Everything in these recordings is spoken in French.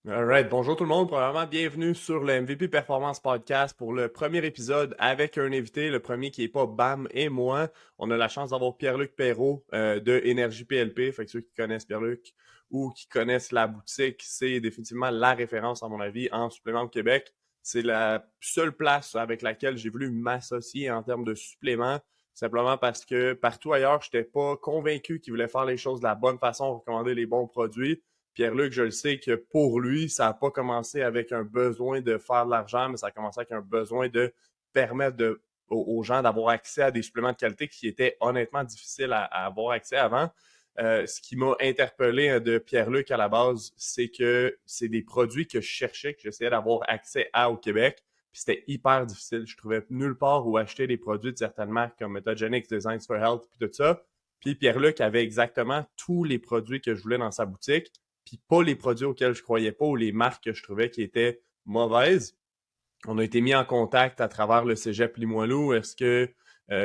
Alright, bonjour tout le monde. Premièrement, bienvenue sur le MVP Performance Podcast pour le premier épisode avec un invité, le premier qui est pas Bam et moi. On a la chance d'avoir Pierre-Luc Perrault de Énergie PLP. Fait que ceux qui connaissent Pierre-Luc ou qui connaissent la boutique, c'est définitivement la référence, à mon avis, en supplément au Québec. C'est la seule place avec laquelle j'ai voulu m'associer en termes de suppléments, simplement parce que partout ailleurs, je n'étais pas convaincu qu'il voulait faire les choses de la bonne façon, recommander les bons produits. Pierre-Luc, je le sais que pour lui, ça n'a pas commencé avec un besoin de faire de l'argent, mais ça a commencé avec un besoin de permettre aux gens d'avoir accès à des suppléments de qualité qui étaient honnêtement difficiles à avoir accès avant. Ce qui m'a interpellé de Pierre-Luc à la base, c'est que c'est des produits que je cherchais, que j'essayais d'avoir accès à au Québec. Puis c'était hyper difficile. Je trouvais nulle part où acheter des produits de certaines marques comme Metagenics, Designs for Health, puis tout ça. Puis Pierre-Luc avait exactement tous les produits que je voulais dans sa boutique, puis pas les produits auxquels je croyais pas ou les marques que je trouvais qui étaient mauvaises. On a été mis en contact à travers le Cégep Limoilou. Est-ce que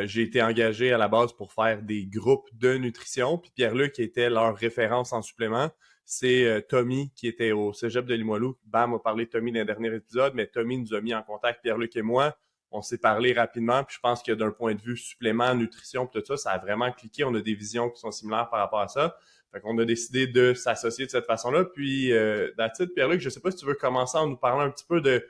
j'ai été engagé à la base pour faire des groupes de nutrition? Puis Pierre-Luc était leur référence en supplément. C'est Tommy qui était au Cégep de Limoilou. Bam a parlé de Tommy dans le dernier épisode, mais Tommy nous a mis en contact, Pierre-Luc et moi. On s'est parlé rapidement, puis je pense que d'un point de vue supplément, nutrition, puis tout ça, ça a vraiment cliqué. On a des visions qui sont similaires par rapport à ça. Fait qu'on a décidé de s'associer de cette façon-là. Puis, that's it, Pierre-Luc, je sais pas si tu veux commencer en nous parlant un petit peu de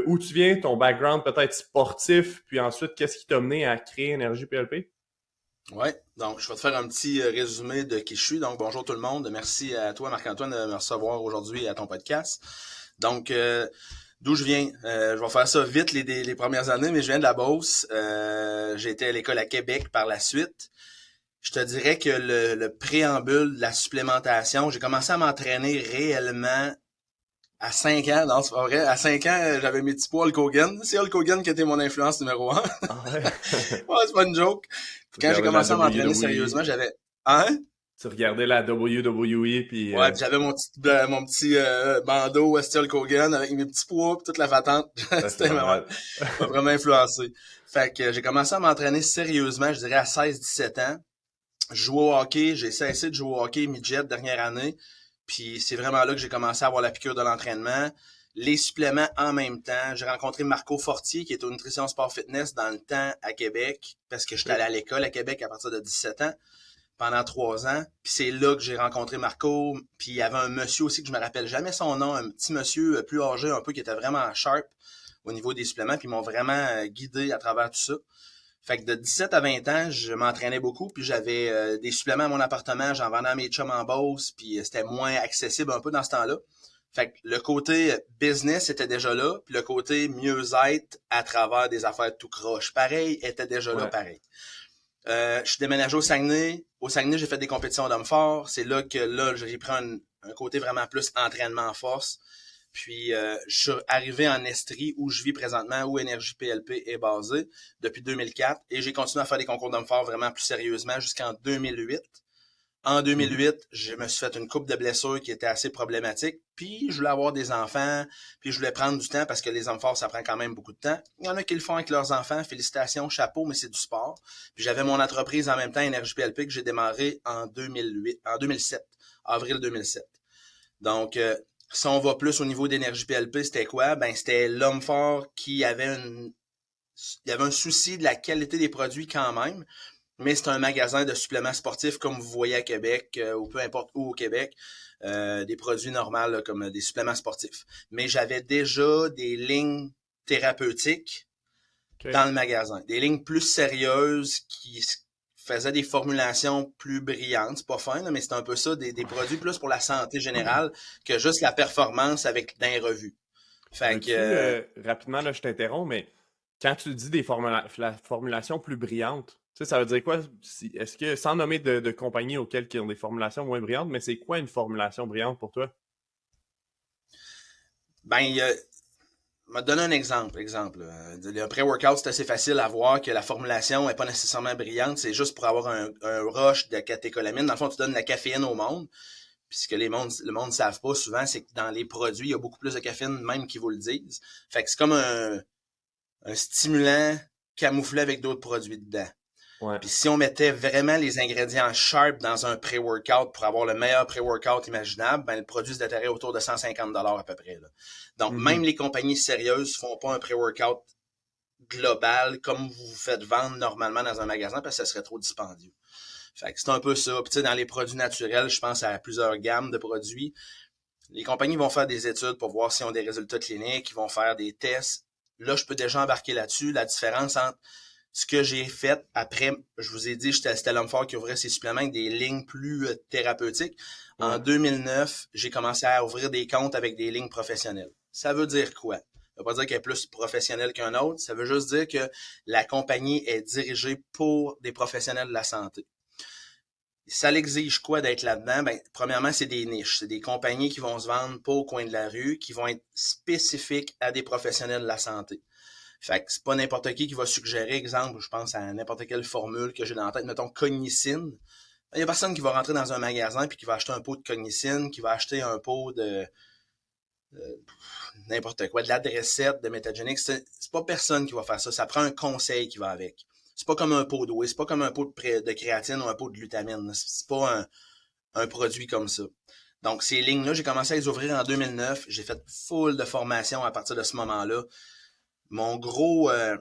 où tu viens, ton background peut-être sportif, puis ensuite, qu'est-ce qui t'a mené à créer Énergie PLP? Ouais, donc je vais te faire un petit résumé de qui je suis. Donc bonjour tout le monde, merci à toi Marc-Antoine de me recevoir aujourd'hui à ton podcast. Donc d'où je viens, je vais faire ça vite les premières années, mais je viens de la Beauce. J'ai été à l'école à Québec par la suite. Je te dirais que le préambule de la supplémentation, j'ai commencé à m'entraîner réellement à 5 ans. Non, c'est pas vrai. À 5 ans, j'avais mes petits poids Hulk Hogan. C'est Hulk Hogan qui était mon influence numéro un. Ah ouais? Ouais, c'est pas une joke. Tu Quand j'ai regardais la commencé à m'entraîner WWE, sérieusement, j'avais... Hein? tu regardais la WWE, puis Ouais, puis j'avais mon petit bandeau Westy Hulk Hogan avec mes petits poids pis toute la patente. c'est C'était vraiment, malade. m'a vraiment influencé. Fait que j'ai commencé à m'entraîner sérieusement, je dirais à 16-17 ans. Je jouais au hockey, j'ai cessé de jouer au hockey midget dernière année. Puis c'est vraiment là que j'ai commencé à avoir la piqûre de l'entraînement. Les suppléments en même temps. J'ai rencontré Marco Fortier, qui est au Nutrition Sport Fitness dans le temps à Québec, parce que j'étais allé OK. à l'école à Québec à partir de 17 ans, pendant 3 ans. Puis c'est là que j'ai rencontré Marco. Puis il y avait un monsieur aussi que je me rappelle jamais son nom, un petit monsieur plus âgé un peu qui était vraiment sharp au niveau des suppléments. Puis ils m'ont vraiment guidé à travers tout ça. Fait que de 17 à 20 ans, je m'entraînais beaucoup, puis j'avais des suppléments à mon appartement, j'en vendais à mes chums en Beauce, puis c'était moins accessible un peu dans ce temps-là. Fait que le côté business était déjà là, puis le côté mieux-être à travers des affaires tout croche, pareil, était déjà là, Ouais. pareil. Je suis déménagé au Saguenay. Au Saguenay, j'ai fait des compétitions d'hommes forts. C'est là que là, j'ai pris un côté vraiment plus entraînement en force. Puis, je suis arrivé en Estrie, où je vis présentement, où Énergie PLP est basée, depuis 2004. Et j'ai continué à faire des concours d'hommes forts vraiment plus sérieusement jusqu'en 2008. En Mhm. 2008, je me suis fait une coupe de blessures qui était assez problématique. Puis, je voulais avoir des enfants. Puis, je voulais prendre du temps parce que les hommes forts, ça prend quand même beaucoup de temps. Il y en a qui le font avec leurs enfants. Félicitations, chapeau, mais c'est du sport. Puis, j'avais mon entreprise en même temps, Énergie PLP, que j'ai démarré en 2008, en 2007, avril 2007. Donc, si on va plus au niveau d'énergie PLP, c'était quoi? Ben, c'était l'homme fort qui avait il y avait un souci de la qualité des produits quand même, mais c'est un magasin de suppléments sportifs comme vous voyez à Québec ou peu importe où au Québec, des produits normaux là, comme des suppléments sportifs. Mais j'avais déjà des lignes thérapeutiques OK. dans le magasin, des lignes plus sérieuses qui faisaient des formulations plus brillantes. C'est pas fin, là, mais c'est un peu ça, des produits plus pour la santé générale que juste la performance avec dans les revues. Fait que Veux-tu, rapidement, là, je t'interromps, mais quand tu dis la formulation plus brillante, tu sais, ça veut dire quoi? Est-ce que, sans nommer de compagnies auxquelles qui ont des formulations moins brillantes, mais c'est quoi une formulation brillante pour toi? ben je vais te donner un exemple. Le pré-workout, c'est assez facile à voir que la formulation n'est pas nécessairement brillante. C'est juste pour avoir un rush de catécholamine. Dans le fond, tu donnes la caféine au monde. Puis ce que le monde ne savent pas souvent, c'est que dans les produits, il y a beaucoup plus de caféine, même qu'ils vous le disent. Fait que c'est comme un stimulant camouflé avec d'autres produits dedans. Ouais. Puis si on mettait vraiment les ingrédients sharp dans un pré-workout pour avoir le meilleur pré-workout imaginable, ben le produit se déterrait autour de 150 $ à peu près. Là. Donc, même Mhm. les compagnies sérieuses font pas un pré-workout global comme vous vous faites vendre normalement dans un magasin parce que ça serait trop dispendieux. Fait que c'est un peu ça. Puis tu sais, dans les produits naturels, je pense à plusieurs gammes de produits. Les compagnies vont faire des études pour voir s'ils ont des résultats cliniques, ils vont faire des tests. Là, je peux déjà embarquer là-dessus. La différence entre ce que j'ai fait après, je vous ai dit, c'était l'homme fort qui ouvrait ses suppléments avec des lignes plus thérapeutiques. En Ouais. 2009, j'ai commencé à ouvrir des comptes avec des lignes professionnelles. Ça veut dire quoi? Ça veut pas dire qu'elle est plus professionnelle qu'un autre. Ça veut juste dire que la compagnie est dirigée pour des professionnels de la santé. Ça l'exige quoi d'être là-dedans? Ben, premièrement, c'est des niches. C'est des compagnies qui vont se vendre pas au coin de la rue, qui vont être spécifiques à des professionnels de la santé. Fait que c'est pas n'importe qui va suggérer, exemple, je pense à n'importe quelle formule que j'ai dans la tête, mettons cognicine. Il y a personne qui va rentrer dans un magasin puis qui va acheter un pot de cognicine, qui va acheter un pot de n'importe quoi, de l'adressette, de métagénique. C'est pas personne qui va faire ça. Ça prend un conseil qui va avec. C'est pas comme un pot d'eau, c'est pas comme un pot de créatine ou un pot de glutamine. C'est pas un produit comme ça. Donc, ces lignes-là, j'ai commencé à les ouvrir en 2009. J'ai fait full de formation à partir de ce moment-là. Mon gros, euh,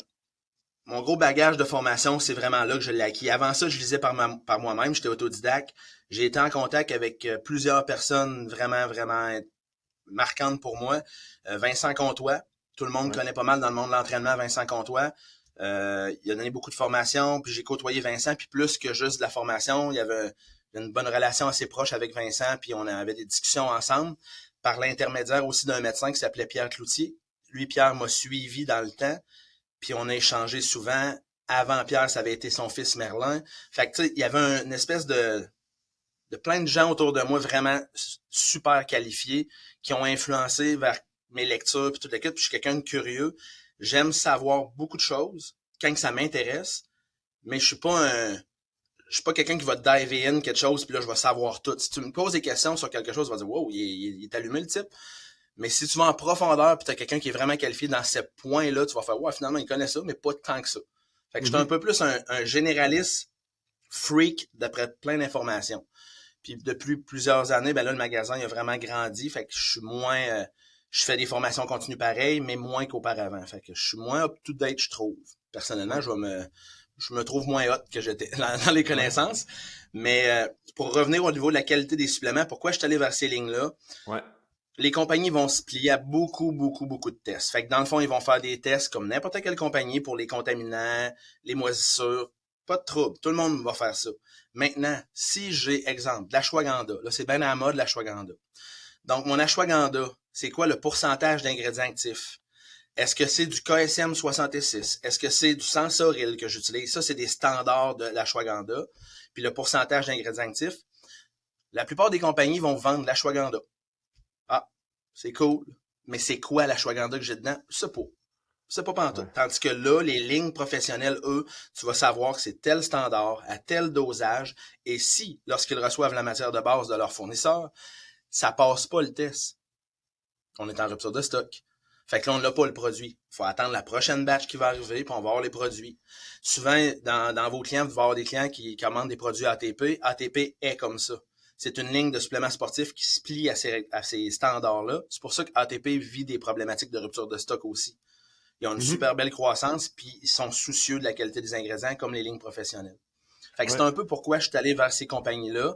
mon gros bagage de formation, c'est vraiment là que je l'ai acquis. Avant ça, je lisais par moi-même, j'étais autodidacte. J'ai été en contact avec plusieurs personnes vraiment, vraiment marquantes pour moi. Vincent Comtois, tout le monde Ouais. connaît pas mal dans le monde de l'entraînement Vincent Comtois. Il a donné beaucoup de formations, puis j'ai côtoyé Vincent, puis plus que juste de la formation, il y avait une bonne relation assez proche avec Vincent, puis on avait des discussions ensemble, par l'intermédiaire aussi d'un médecin qui s'appelait Pierre Cloutier. Lui, Pierre m'a suivi dans le temps, puis on a échangé souvent. Avant Pierre, ça avait été son fils Merlin. Fait que tu sais, il y avait une espèce de plein de gens autour de moi vraiment super qualifiés qui ont influencé vers mes lectures puis toute l'équipe. Puis je suis quelqu'un de curieux. J'aime savoir beaucoup de choses quand ça m'intéresse, mais je suis pas quelqu'un qui va dive in quelque chose puis là je vais savoir tout. Si tu me poses des questions sur quelque chose, je vais dire wow, il est allumé le type. Mais si tu vas en profondeur puis tu as quelqu'un qui est vraiment qualifié dans ces points-là, tu vas faire ouais, finalement il connaît ça, mais pas tant que ça. Fait que je suis un Mhm. peu plus un généraliste freak d'après plein d'informations. Puis depuis plusieurs années, ben là, le magasin il a vraiment grandi. Fait que je suis moins. Je fais des formations continues pareilles, mais moins qu'auparavant. Fait que je suis moins up-to-date, je trouve. Personnellement, Ouais. je me trouve moins hot que j'étais dans les Ouais. connaissances. Mais pour revenir au niveau de la qualité des suppléments, pourquoi je suis allé vers ces lignes-là? Ouais. Les compagnies vont se plier à beaucoup, beaucoup, beaucoup de tests. Fait que dans le fond, ils vont faire des tests comme n'importe quelle compagnie pour les contaminants, les moisissures. Pas de trouble. Tout le monde va faire ça. Maintenant, si j'ai, exemple, de l'ashwagandha. Là, c'est bien à la mode, l'ashwagandha. Donc, mon ashwagandha, c'est quoi le pourcentage d'ingrédients actifs? Est-ce que c'est du KSM 66? Est-ce que c'est du sensoril que j'utilise? Ça, c'est des standards de l'ashwagandha. Puis le pourcentage d'ingrédients actifs. La plupart des compagnies vont vendre l'ashwagandha. Ah, c'est cool. Mais c'est quoi l'ashwagandha que j'ai dedans? C'est pas. C'est pas Ouais. pantoute. Tandis que là, les lignes professionnelles, eux, tu vas savoir que c'est tel standard, à tel dosage, et si, lorsqu'ils reçoivent la matière de base de leur fournisseur, ça passe pas le test, on est en rupture de stock. Fait que là, on n'a pas le produit. Il faut attendre la prochaine batch qui va arriver, puis on va avoir les produits. Souvent, dans vos clients, vous allez avoir des clients qui commandent des produits ATP. ATP est comme ça. C'est une ligne de suppléments sportifs qui se plie à ces standards-là. C'est pour ça que ATP vit des problématiques de rupture de stock aussi. Ils ont une Mhm. super belle croissance, puis ils sont soucieux de la qualité des ingrédients, comme les lignes professionnelles. Fait que c'est Ouais. un peu pourquoi je suis allé vers ces compagnies-là,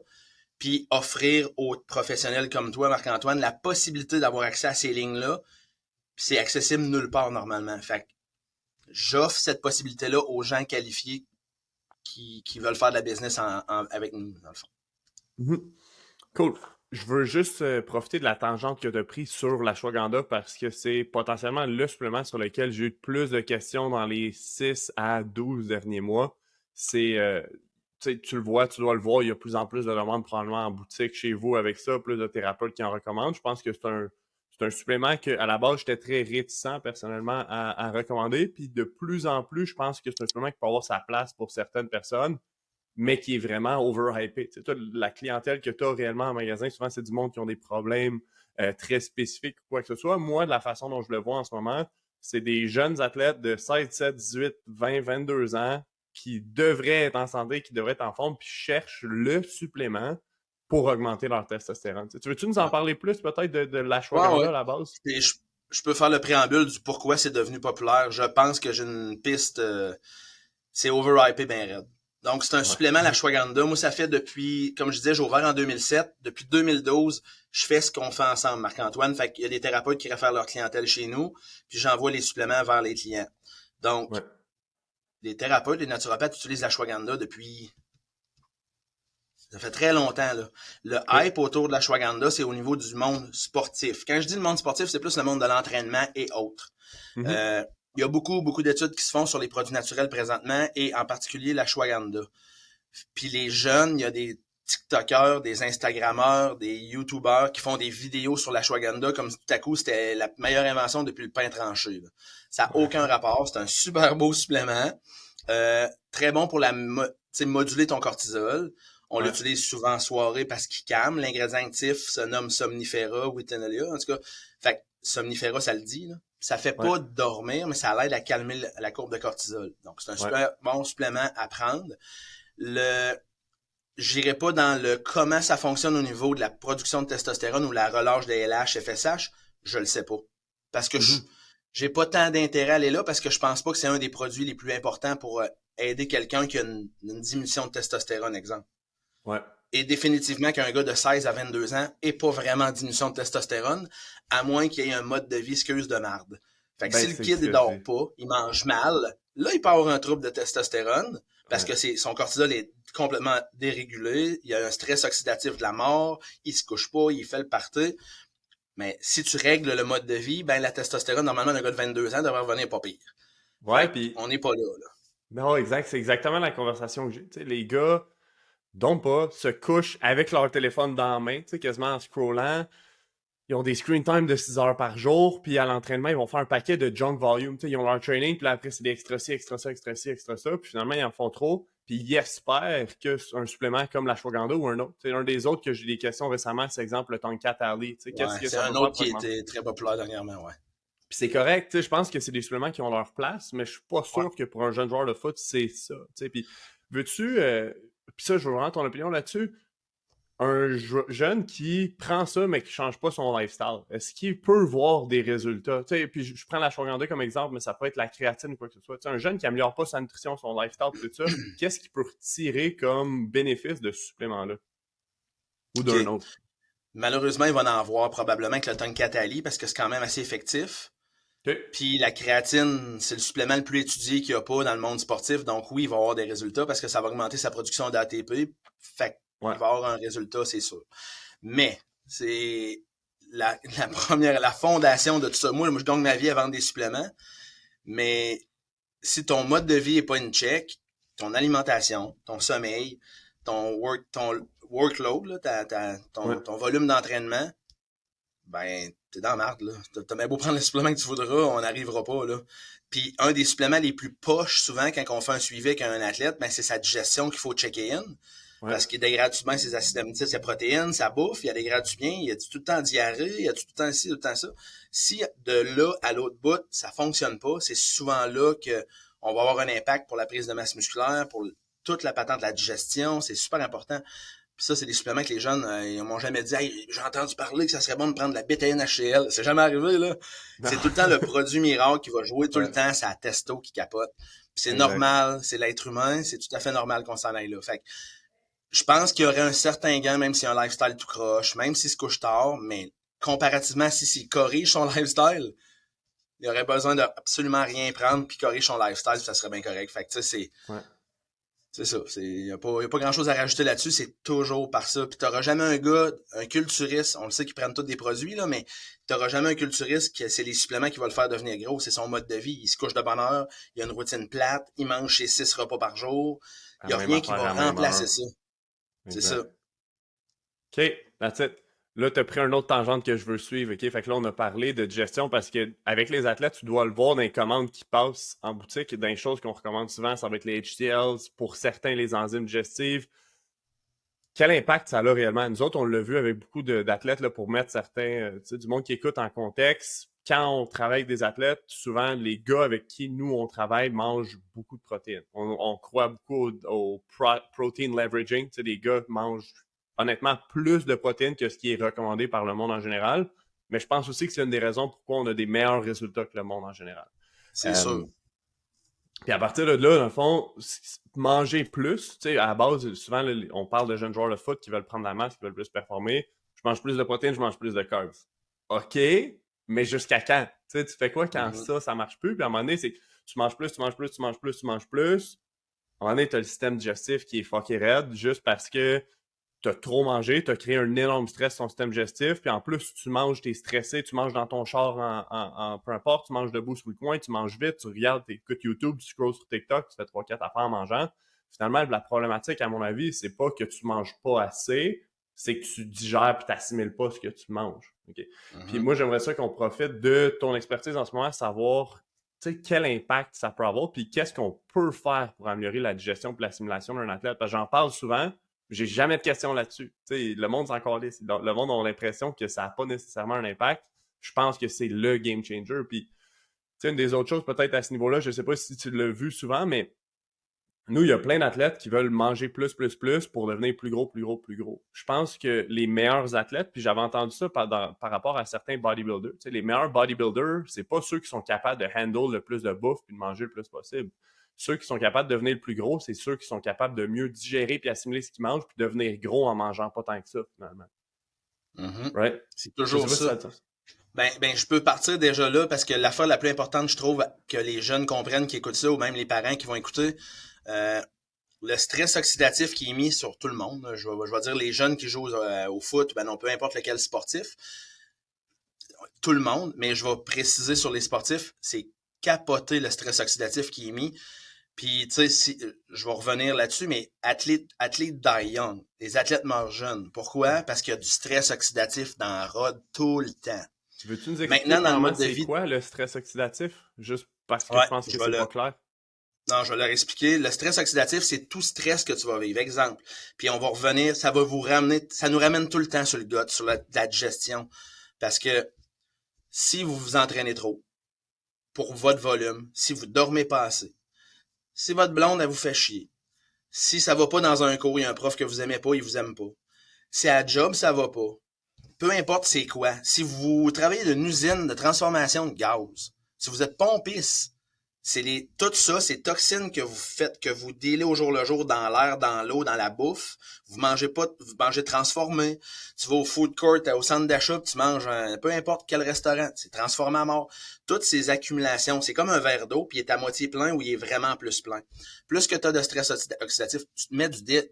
puis offrir aux professionnels comme toi, Marc-Antoine, la possibilité d'avoir accès à ces lignes-là, puis c'est accessible nulle part normalement. Fait que j'offre cette possibilité-là aux gens qualifiés qui veulent faire de la business avec nous, dans le fond. Mhm. Cool. Je veux juste profiter de la tangente que tu as prise sur l'ashwagandha parce que c'est potentiellement le supplément sur lequel j'ai eu le plus de questions dans les 6 à 12 derniers mois. C'est, tu sais, tu le vois, tu dois le voir, il y a de plus en plus de demandes probablement en boutique chez vous avec ça, plus de thérapeutes qui en recommandent. Je pense que c'est un supplément que à la base, j'étais très réticent personnellement à recommander. Puis de plus en plus, je pense que c'est un supplément qui peut avoir sa place pour certaines personnes mais qui est vraiment overhypé. Tu sais, toi, la clientèle que tu as réellement en magasin, souvent, c'est du monde qui ont des problèmes très spécifiques ou quoi que ce soit. Moi, de la façon dont je le vois en ce moment, c'est des jeunes athlètes de 16, 17, 18, 20, 22 ans qui devraient être en santé, qui devraient être en forme, puis cherchent le supplément pour augmenter leur testostérone. Tu veux-tu nous en Ouais. parler plus peut-être de Ouais, l'ashwagandha ouais. à la base? Et je peux faire le préambule du pourquoi c'est devenu populaire. Je pense que j'ai une piste, c'est overhypé ben raide. Donc, c'est un Ouais. supplément, l'ashwagandha. Moi, ça fait depuis, comme je disais, j'ai ouvert en 2007. Depuis 2012, je fais ce qu'on fait ensemble, Marc-Antoine. Fait qu'il y a des thérapeutes qui réfèrent leur clientèle chez nous, puis j'envoie les suppléments vers les clients. Donc, Ouais. les thérapeutes, les naturopathes utilisent l'ashwagandha depuis... Ça fait très longtemps, là. Le OK. hype autour de l'ashwagandha, c'est au niveau du monde sportif. Quand je dis le monde sportif, c'est plus le monde de l'entraînement et autres. Mhm. Euh, il y a beaucoup d'études qui se font sur les produits naturels présentement et en particulier l'ashwagandha. Puis les jeunes, il y a des TikTokers, des Instagrammeurs, des YouTubers qui font des vidéos sur l'ashwagandha comme si tout à coup c'était la meilleure invention depuis le pain tranché, là. Ça n'a Ouais. aucun rapport. C'est un super beau supplément. Très bon pour moduler ton cortisol. On Ouais. l'utilise souvent en soirée parce qu'il calme. L'ingrédient actif se nomme Somnifera ou Etenalia. En tout cas, fait Somnifera, ça le dit, là. Ça fait Ouais. pas dormir, mais ça l'aide à calmer la courbe de cortisol. Donc, c'est un Ouais. super bon supplément à prendre. Le, J'irai pas dans le comment ça fonctionne au niveau de la production de testostérone ou la relâche des LH, FSH. Je le sais pas. Parce que Mhm. j'ai pas tant d'intérêt à aller là parce que je pense pas que c'est un des produits les plus importants pour aider quelqu'un qui a une diminution de testostérone, exemple. Ouais. Et définitivement qu'un gars de 16 à 22 ans ait pas vraiment de diminution de testostérone, à moins qu'il ait un mode de vie excuse de marde. Fait que si Ben, le c'est ce kid ne que je dis. dort pas, il mange mal, là, il peut avoir un trouble de testostérone parce Ouais. que son cortisol est complètement dérégulé, il y a un stress oxydatif de la mort, il se couche pas, il fait le party. Mais si tu règles le mode de vie, ben la testostérone, normalement, un gars de 22 ans devrait revenir pas pire. Ouais, Fait puis qu'on n'est pas là, là. non, exact, c'est exactement la conversation que j'ai. Tu sais, les gars dorment pas, se couchent avec leur téléphone dans la main, tu sais, quasiment en scrollant. Ils ont des screen time de 6 heures par jour, puis à l'entraînement, ils vont faire un paquet de junk volume. Tu sais, ils ont leur training, puis là, après, c'est des extra ci, extra ça, extra ci, extra ça, puis finalement, ils en font trop. Puis ils espèrent qu'un supplément comme l'ashwagandha ou un autre. C'est un des autres que j'ai des questions récemment, c'est exemple le Tonkat Ali. Tu sais, qu'est-ce Ouais, que c'est ça un peut faire autre pour qui augmenter? était très populaire dernièrement, ouais. Puis c'est correct, tu sais, je pense que c'est des suppléments qui ont leur place, mais je suis pas Ouais. sûr que pour un jeune joueur de foot, c'est ça. Tu sais, puis veux-tu, puis ça, je veux vraiment ton opinion là-dessus, jeune qui prend ça, mais qui change pas son lifestyle, est-ce qu'il peut voir des résultats? Tu sais, puis je prends la Shwagandha comme exemple, mais ça peut être la créatine ou quoi que ce soit. Tu sais, un jeune qui améliore pas sa nutrition, son lifestyle, tout ça, qu'est-ce qu'il peut retirer comme bénéfice de ce supplément-là? Ou OK. d'un autre? Malheureusement, il va en avoir probablement avec le Tonkat parce que c'est quand même assez effectif. OK. Puis la créatine, c'est le supplément le plus étudié qu'il n'y a pas dans le monde sportif. Donc oui, il va avoir des résultats parce que ça va augmenter sa production d'ATP. Fait Ouais. qu'il va avoir un résultat, c'est sûr. Mais c'est la première, la fondation de tout ça. Moi, je gagne ma vie à vendre des suppléments. Mais si ton mode de vie est pas in check, ton alimentation, ton sommeil, ton workload, là, Ouais. ton volume d'entraînement, ben, t'es dans la marde, là. T'as bien beau prendre le supplément que tu voudras, on n'arrivera pas, là. Puis, un des suppléments les plus poches, souvent, quand on fait un suivi avec un athlète, ben, c'est sa digestion qu'il faut checker in. Ouais. Parce qu'il dégrade souvent ses acides aminés, ses protéines, sa bouffe, il y a dégrade bien, il y a tout le temps diarrhée, il y a tout le temps ci, tout le temps ça. Si de là à l'autre bout, ça fonctionne pas, c'est souvent là que on va avoir un impact pour la prise de masse musculaire, pour toute la patente de la digestion, c'est super important. Puis ça, c'est des suppléments que les jeunes, ils m'ont jamais dit, hey, j'ai entendu parler que ça serait bon de prendre de la bêta-NHCl. C'est jamais arrivé, là. Non. C'est tout le temps le produit miracle qui va jouer tout le Ouais. temps, c'est la testo qui capote. Puis c'est Exact. normal, c'est l'être humain, c'est tout à fait normal qu'on s'en aille là. Fait que je pense qu'il y aurait un certain gain, même si un lifestyle tout croche, même s'il se couche tard, mais comparativement, s'il corrige son lifestyle, il aurait besoin d'absolument rien prendre, puis corrige son lifestyle, ça serait bien correct. Fait que tu sais, Ouais. c'est ça. Il y a pas grand chose à rajouter là-dessus, c'est toujours par ça. Puis t'auras jamais un gars, un culturiste, on le sait qu'ils prennent tous des produits, là, mais t'auras jamais un culturiste que c'est les suppléments qui vont le faire devenir gros, c'est son mode de vie. Il se couche de bonne heure, il a une routine plate, il mange ses 6 repas par jour. À Il y a même rien qui affaire, va à même remplacer heure. ça. C'est ça. Exact. OK, that's it. Là, tu as pris un autre tangente que je veux suivre. OK, fait que là, on a parlé de digestion parce que avec les athlètes, tu dois le voir dans les commandes qui passent en boutique. Dans les choses qu'on recommande souvent, ça va être les HTLs, pour certains, les enzymes digestives. quel impact ça a réellement? Nous autres, on l'a vu avec beaucoup d'athlètes là, pour mettre certains, du monde qui écoute en contexte. Quand on travaille avec des athlètes, souvent les gars avec qui nous on travaille mangent beaucoup de protéines. On croit beaucoup au protein leveraging. Les gars mangent honnêtement plus de protéines que ce qui est recommandé par le monde en général. Mais je pense aussi que c'est une des raisons pourquoi on a des meilleurs résultats que le monde en général. C'est sûr. Puis à partir de là, dans le fond, manger plus, tu sais, à la base, souvent, là, on parle de jeunes joueurs de foot qui veulent prendre la masse, qui veulent plus performer. Je mange plus de protéines, je mange plus de carbs. OK, mais jusqu'à quand? Tu sais, tu fais quoi quand ça marche plus? Puis à un moment donné, c'est tu manges plus, tu manges plus, tu manges plus, tu manges plus. À un moment donné, t'as le système digestif qui est fucké raide juste parce que t'as trop mangé, t'as créé un énorme stress sur ton système digestif, puis en plus, tu manges, t'es stressé, tu manges dans ton char en peu importe, tu manges debout sur le coin, tu manges vite, tu regardes, tu écoutes YouTube, tu scrolls sur TikTok, tu fais 3-4 affaires en mangeant. Finalement, la problématique, à mon avis, c'est pas que tu manges pas assez, c'est que tu digères puis t'assimiles pas ce que tu manges. Okay? Puis moi, j'aimerais ça qu'on profite de ton expertise en ce moment, savoir quel impact ça peut avoir, puis qu'est-ce qu'on peut faire pour améliorer la digestion et l'assimilation d'un athlète. Parce que j'en parle souvent, j'ai jamais de questions là-dessus. T'sais, le monde s'en calisse. Le monde a l'impression que ça n'a pas nécessairement un impact. Je pense que c'est le game changer. Puis, une des autres choses peut-être à ce niveau-là, je sais pas si tu l'as vu souvent, mais nous, il y a plein d'athlètes qui veulent manger plus pour devenir plus gros, plus gros, plus gros. Je pense que les meilleurs athlètes, puis j'avais entendu ça par rapport à certains bodybuilders, les meilleurs bodybuilders, c'est pas ceux qui sont capables de handle le plus de bouffe puis de manger le plus possible. Ceux qui sont capables de devenir le plus gros, c'est ceux qui sont capables de mieux digérer puis assimiler ce qu'ils mangent puis devenir gros en mangeant pas tant que ça, finalement. Right? C'est toujours ça. Ben, je peux partir déjà là parce que l'affaire la plus importante, je trouve, que les jeunes comprennent qui écoutent ça ou même les parents qui vont écouter, le stress oxydatif qui est mis sur tout le monde. Je vais dire les jeunes qui jouent au foot, ben non, peu importe lequel sportif, tout le monde, mais je vais préciser sur les sportifs, c'est capoter le stress oxydatif qui est mis. Puis, tu sais, je vais revenir là-dessus, mais athlètes die young. Les athlètes meurent jeunes. Pourquoi? Parce qu'il y a du stress oxydatif dans la rod tout le temps. Veux-tu nous expliquer maintenant c'est quoi le stress oxydatif? Juste parce que je pense que c'est pas clair. Non, je vais leur expliquer. Le stress oxydatif, c'est tout stress que tu vas vivre. Exemple. Puis on va revenir, ça va vous ramener, ça nous ramène tout le temps sur le gut, sur la digestion. Parce que si vous vous entraînez trop pour votre volume, si vous dormez pas assez, si votre blonde, elle vous fait chier, si ça va pas dans un cours, il y a un prof que vous aimez pas, il vous aime pas. Si à la job, ça va pas. Peu importe c'est quoi. Si vous travaillez dans une usine de transformation de gaz, si vous êtes pompiste, tout ça, ces toxines que vous faites, que vous dealez au jour le jour dans l'air, dans l'eau, dans la bouffe. Vous mangez transformé. Tu vas au food court, au centre d'achat, tu manges peu importe quel restaurant. C'est transformé à mort. Toutes ces accumulations, c'est comme un verre d'eau, puis il est à moitié plein ou il est vraiment plus plein. Plus que tu as de stress oxydatif, tu te mets de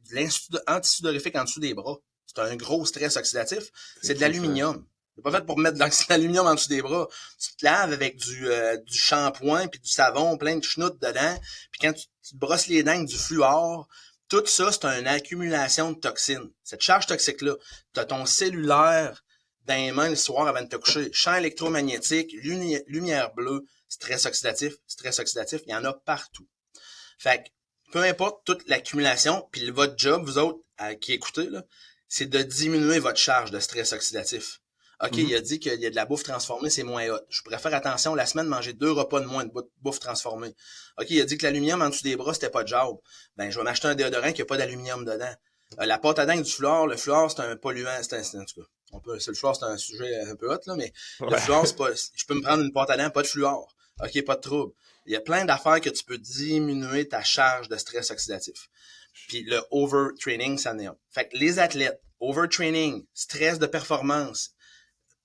l'antisudorifique en dessous des bras. C'est un gros stress oxydatif. C'est de l'aluminium. C'est pas fait pour mettre de l'aluminium en dessous des bras. Tu te laves avec du shampoing puis du savon plein de schnout dedans. Puis quand tu te brosses les dents avec du fluor, tout ça, c'est une accumulation de toxines. Cette charge toxique-là, tu as ton cellulaire dans les mains le soir avant de te coucher. Champ électromagnétique, lumière bleue, stress oxydatif, il y en a partout. Fait que, peu importe toute l'accumulation, puis votre job, vous autres, qui écoutez, là, c'est de diminuer votre charge de stress oxydatif. OK, il a dit qu'il y a de la bouffe transformée, c'est moins hot. Je pourrais faire attention, la semaine, manger 2 repas de moins de bouffe transformée. OK, il a dit que l'aluminium en dessous des bras, c'était pas de job. Ben, je vais m'acheter un déodorant qui a pas d'aluminium dedans. La pâte à dents avec du fluor, le fluor, c'est un polluant. En tout cas, le fluor, c'est un sujet un peu hot, là, mais le fluor, c'est pas, je peux me prendre une pâte à dents, pas de fluor. OK, pas de trouble. Il y a plein d'affaires que tu peux diminuer ta charge de stress oxydatif. Puis le overtraining, ça n'est pas. Fait que les athlètes, overtraining, stress de performance,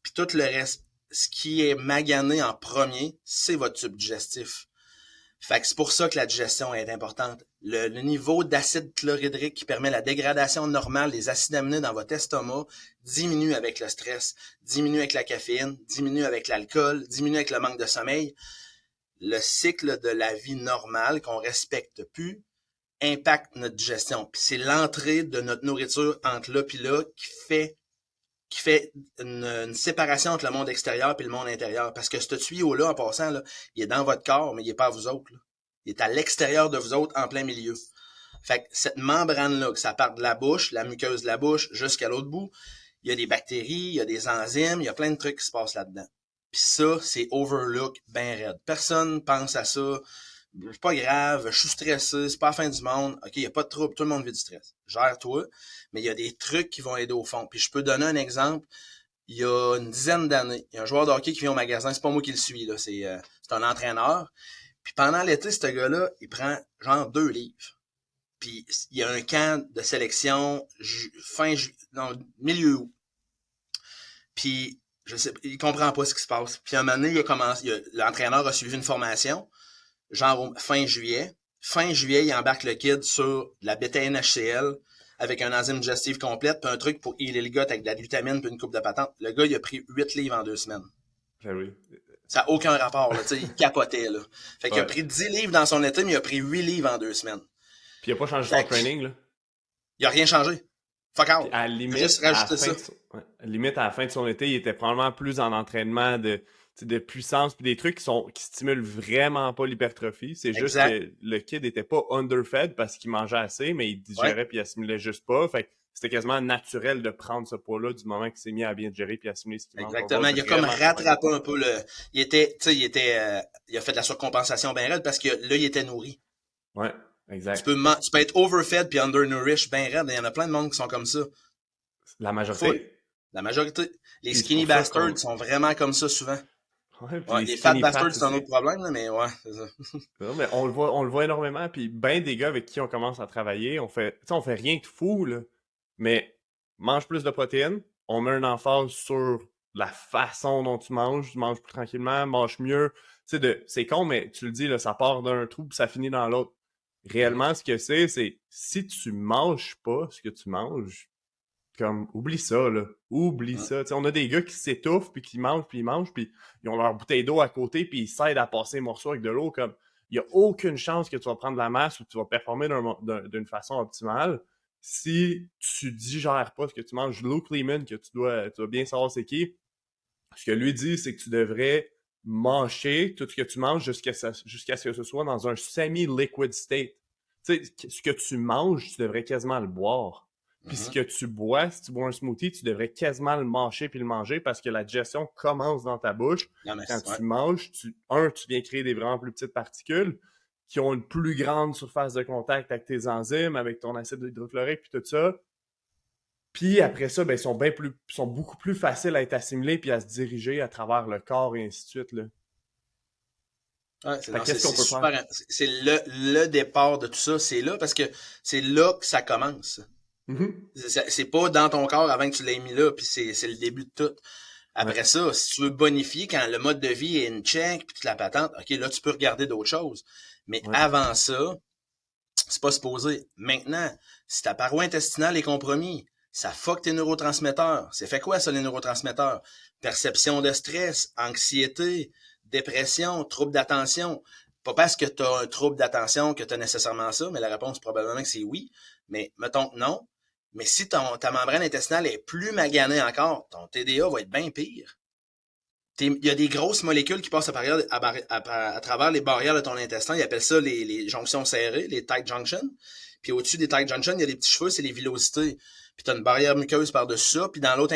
puis tout le reste, ce qui est magané en premier, c'est votre tube digestif. Fait que c'est pour ça que la digestion est importante. Le niveau d'acide chlorhydrique qui permet la dégradation normale des acides aminés dans votre estomac diminue avec le stress, diminue avec la caféine, diminue avec l'alcool, diminue avec le manque de sommeil. Le cycle de la vie normale qu'on respecte plus impacte notre digestion. Puis c'est l'entrée de notre nourriture entre là puis là qui fait une séparation entre le monde extérieur et le monde intérieur. Parce que ce tuyau-là, en passant, là, il est dans votre corps, mais il n'est pas à vous autres. Là. Il est à l'extérieur de vous autres, en plein milieu. Fait que cette membrane-là, que ça part de la bouche, la muqueuse de la bouche, jusqu'à l'autre bout, il y a des bactéries, il y a des enzymes, il y a plein de trucs qui se passent là-dedans. Puis ça, c'est overlook ben raide. Personne pense à ça. C'est pas grave, je suis stressé, c'est pas la fin du monde. OK, il n'y a pas de trouble, tout le monde vit du stress. Gère-toi, mais il y a des trucs qui vont aider au fond. Puis je peux donner un exemple. Il y a une dizaine d'années, il y a un joueur de hockey qui vient au magasin, c'est pas moi qui le suis, là, c'est un entraîneur. Puis pendant l'été, ce gars-là, il prend genre 2 livres. Puis il y a un camp de sélection milieu août. Puis je sais, il comprend pas ce qui se passe. Puis un moment donné, l'entraîneur a suivi une formation, genre fin juillet. Fin juillet, il embarque le kid sur la bêta-NHCl avec un enzyme digestive complète, puis un truc pour healer le gut avec de la glutamine puis une coupe de patente. Le gars, il a pris 8 livres en 2 semaines. Ben oui. Ça n'a aucun rapport, là, tu sais, il capotait, là. Fait qu'il a pris 10 livres dans son été, mais il a pris 8 livres en 2 semaines. Puis il a pas changé son training, là. Il a rien changé. Fuck out. À la limite, à la fin de son été, il était probablement plus en entraînement de puissance puis des trucs qui stimulent vraiment pas l'hypertrophie. C'est juste que le kid était pas underfed parce qu'il mangeait assez, mais il digérait puis il assimilait juste pas. Fait que c'était quasiment naturel de prendre ce poids-là du moment qu'il s'est mis à bien digérer puis assimiler ce qu'il mange. Exactement. Il a comme rattrapé un peu il a fait de la surcompensation bien raide parce que là, il était nourri. Ouais, exact. Tu peux être overfed puis undernourished bien raide. Il y en a plein de monde qui sont comme ça. La majorité. La majorité. Les skinny bastards sont vraiment comme ça souvent. Ouais, les fat bastards, c'est un autre problème, là, mais ouais, c'est ça. Non, mais on le voit énormément, puis ben des gars avec qui on commence à travailler, on fait rien de fou, là, mais mange plus de protéines, on met une emphase sur la façon dont tu manges plus tranquillement, mange mieux, c'est con, mais tu le dis, là, ça part d'un trou puis ça finit dans l'autre. Réellement, ce que c'est si tu manges pas ce que tu manges, comme, oublie ça, là. Oublie ça. T'sais, on a des gars qui s'étouffent, puis qui mangent, puis ils ont leur bouteille d'eau à côté, puis ils s'aident à passer les morceaux avec de l'eau. Comme, il n'y a aucune chance que tu vas prendre de la masse ou que tu vas performer d'une façon optimale si tu digères pas ce que tu manges. Luke Leaman, que tu dois bien savoir c'est qui, ce que lui dit, c'est que tu devrais mâcher tout ce que tu manges jusqu'à ce que ce soit dans un semi-liquid state. Tu sais, ce que tu manges, tu devrais quasiment le boire. Puis ce que tu bois, si tu bois un smoothie, tu devrais quasiment le mâcher puis le manger parce que la digestion commence dans ta bouche. Quand tu manges, tu viens créer des vraiment plus petites particules qui ont une plus grande surface de contact avec tes enzymes, avec ton acide hydrochlorique puis tout ça. Puis après ça, ben, ils sont beaucoup plus faciles à être assimilés puis à se diriger à travers le corps et ainsi de suite, là. Ouais, c'est le départ de tout ça, c'est là parce que c'est là que ça commence. C'est pas dans ton corps avant que tu l'aies mis là, puis c'est le début de tout. Après ça, si tu veux bonifier quand le mode de vie est une check, puis toute la patente, ok, là tu peux regarder d'autres choses. Mais avant ça, c'est pas supposé. Maintenant, si ta paroi intestinale est compromise, ça fuck tes neurotransmetteurs. C'est fait quoi ça, les neurotransmetteurs? Perception de stress, anxiété, dépression, trouble d'attention. Pas parce que tu as un trouble d'attention que tu as nécessairement ça, mais la réponse probablement que c'est oui. Mais mettons que non. Mais si ta membrane intestinale est plus maganée encore, ton TDA va être bien pire. Il y a des grosses molécules qui passent à travers les barrières de ton intestin. Ils appellent ça les jonctions serrées, les tight junctions. Puis au-dessus des tight junctions, il y a des petits cheveux, c'est les villosités. Puis tu as une barrière muqueuse par-dessus ça. Puis dans l'autre,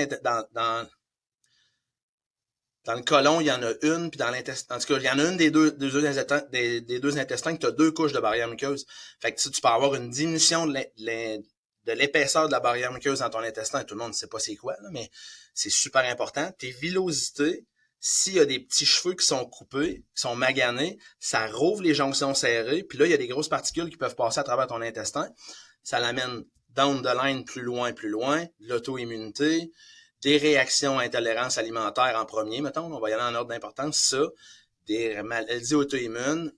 dans le côlon, il y en a une, puis dans l'intestin. En tout cas, il y en a une des deux intestins que tu as 2 couches de barrière muqueuse. Fait que tu peux avoir une diminution de l'épaisseur de la barrière muqueuse dans ton intestin. Tout le monde ne sait pas c'est quoi, là, mais c'est super important. Tes villosités, s'il y a des petits cheveux qui sont coupés, qui sont maganés, ça rouvre les jonctions serrées, puis là, il y a des grosses particules qui peuvent passer à travers ton intestin. Ça l'amène down the line plus loin, l'auto-immunité, des réactions à intolérance alimentaire en premier, mettons, on va y aller en ordre d'importance, ça, des maladies auto-immunes,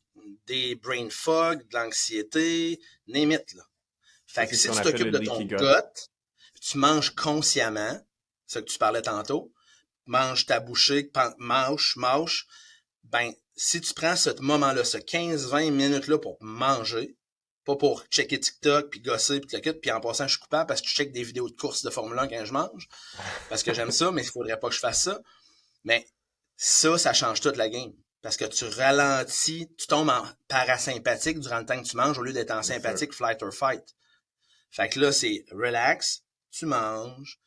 des brain fog, de l'anxiété, name it, là. Fait que si tu t'occupes de ton gut, tu manges consciemment, ce que tu parlais tantôt, mange ta bouchée, mâche, ben, si tu prends ce moment-là, ce 15-20 minutes-là pour manger, pas pour checker TikTok, puis gosser, puis te le puis en passant, je suis coupable parce que je check des vidéos de courses de Formule 1 quand je mange, parce que j'aime ça, mais il faudrait pas que je fasse ça. Mais ça change toute la game. parce que tu ralentis, tu tombes en parasympathique durant le temps que tu manges au lieu d'être en sympathique, flight or fight. Fait que là, c'est relax, tu manges.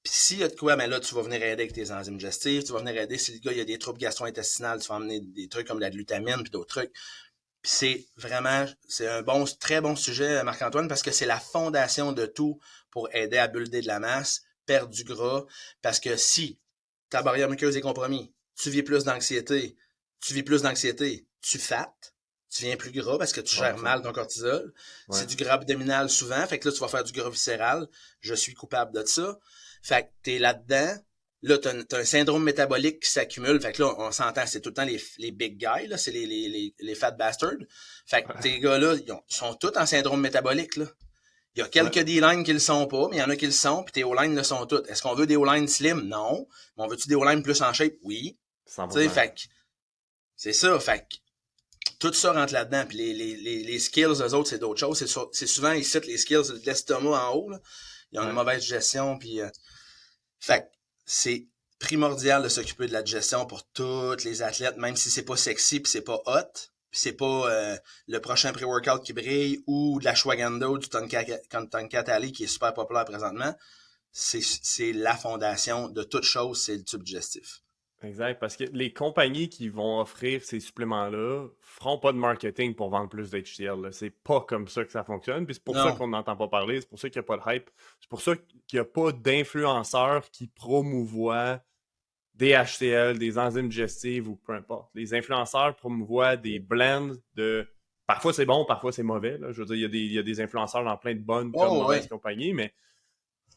Puis s'il y a de quoi, ben là, tu vas venir aider avec tes enzymes digestives, tu vas venir aider si le gars il y a des troubles gastro-intestinales, tu vas emmener des trucs comme de la glutamine puis d'autres trucs. Puis c'est un très bon sujet, Marc-Antoine, parce que c'est la fondation de tout pour aider à builder de la masse, perdre du gras. Parce que si ta barrière muqueuse est compromise, tu vis plus d'anxiété, tu fattes, tu viens plus gras parce que tu gères mal ton cortisol. Ouais. C'est du gras abdominal souvent, fait que là, tu vas faire du gras viscéral. Je suis coupable de ça. Fait que t'es là-dedans. Là, t'as un syndrome métabolique qui s'accumule. Fait que là, on s'entend, c'est tout le temps les big guys, là. C'est les fat bastards. Fait que tes gars-là, ils sont tous en syndrome métabolique, là. Il y a quelques D-line qui le sont pas, mais il y en a qui le sont, puis tes O-line le sont toutes. Est-ce qu'on veut des O-line slim? Non. Mais on veut-tu des O-line plus en shape? Oui. Tu sais, fait que, c'est ça. Fait que, tout ça rentre là-dedans. Puis les skills, eux autres, c'est d'autres choses. C'est souvent, ils citent les skills de l'estomac en haut, là. Ils ont une mauvaise gestion, puis fait que c'est primordial de s'occuper de la digestion pour tous les athlètes, même si c'est pas sexy puis c'est pas hot, puis c'est pas le prochain pré-workout qui brille ou de la Ashwagandha ou du Tonkatali qui est super populaire présentement. C'est la fondation de toute chose, c'est le tube digestif. Exact, parce que les compagnies qui vont offrir ces suppléments-là feront pas de marketing pour vendre plus d'HCL. Là. C'est pas comme ça que ça fonctionne, puis c'est pour ça qu'on n'entend pas parler, c'est pour ça qu'il n'y a pas de hype, c'est pour ça qu'il n'y a pas d'influenceurs qui promouvoient des HCL, des enzymes digestives ou peu importe. Les influenceurs promouvoient des blends de... Parfois c'est bon, parfois c'est mauvais. Là. Je veux dire, il y a des influenceurs dans plein de bonnes comme mauvaises compagnies, mais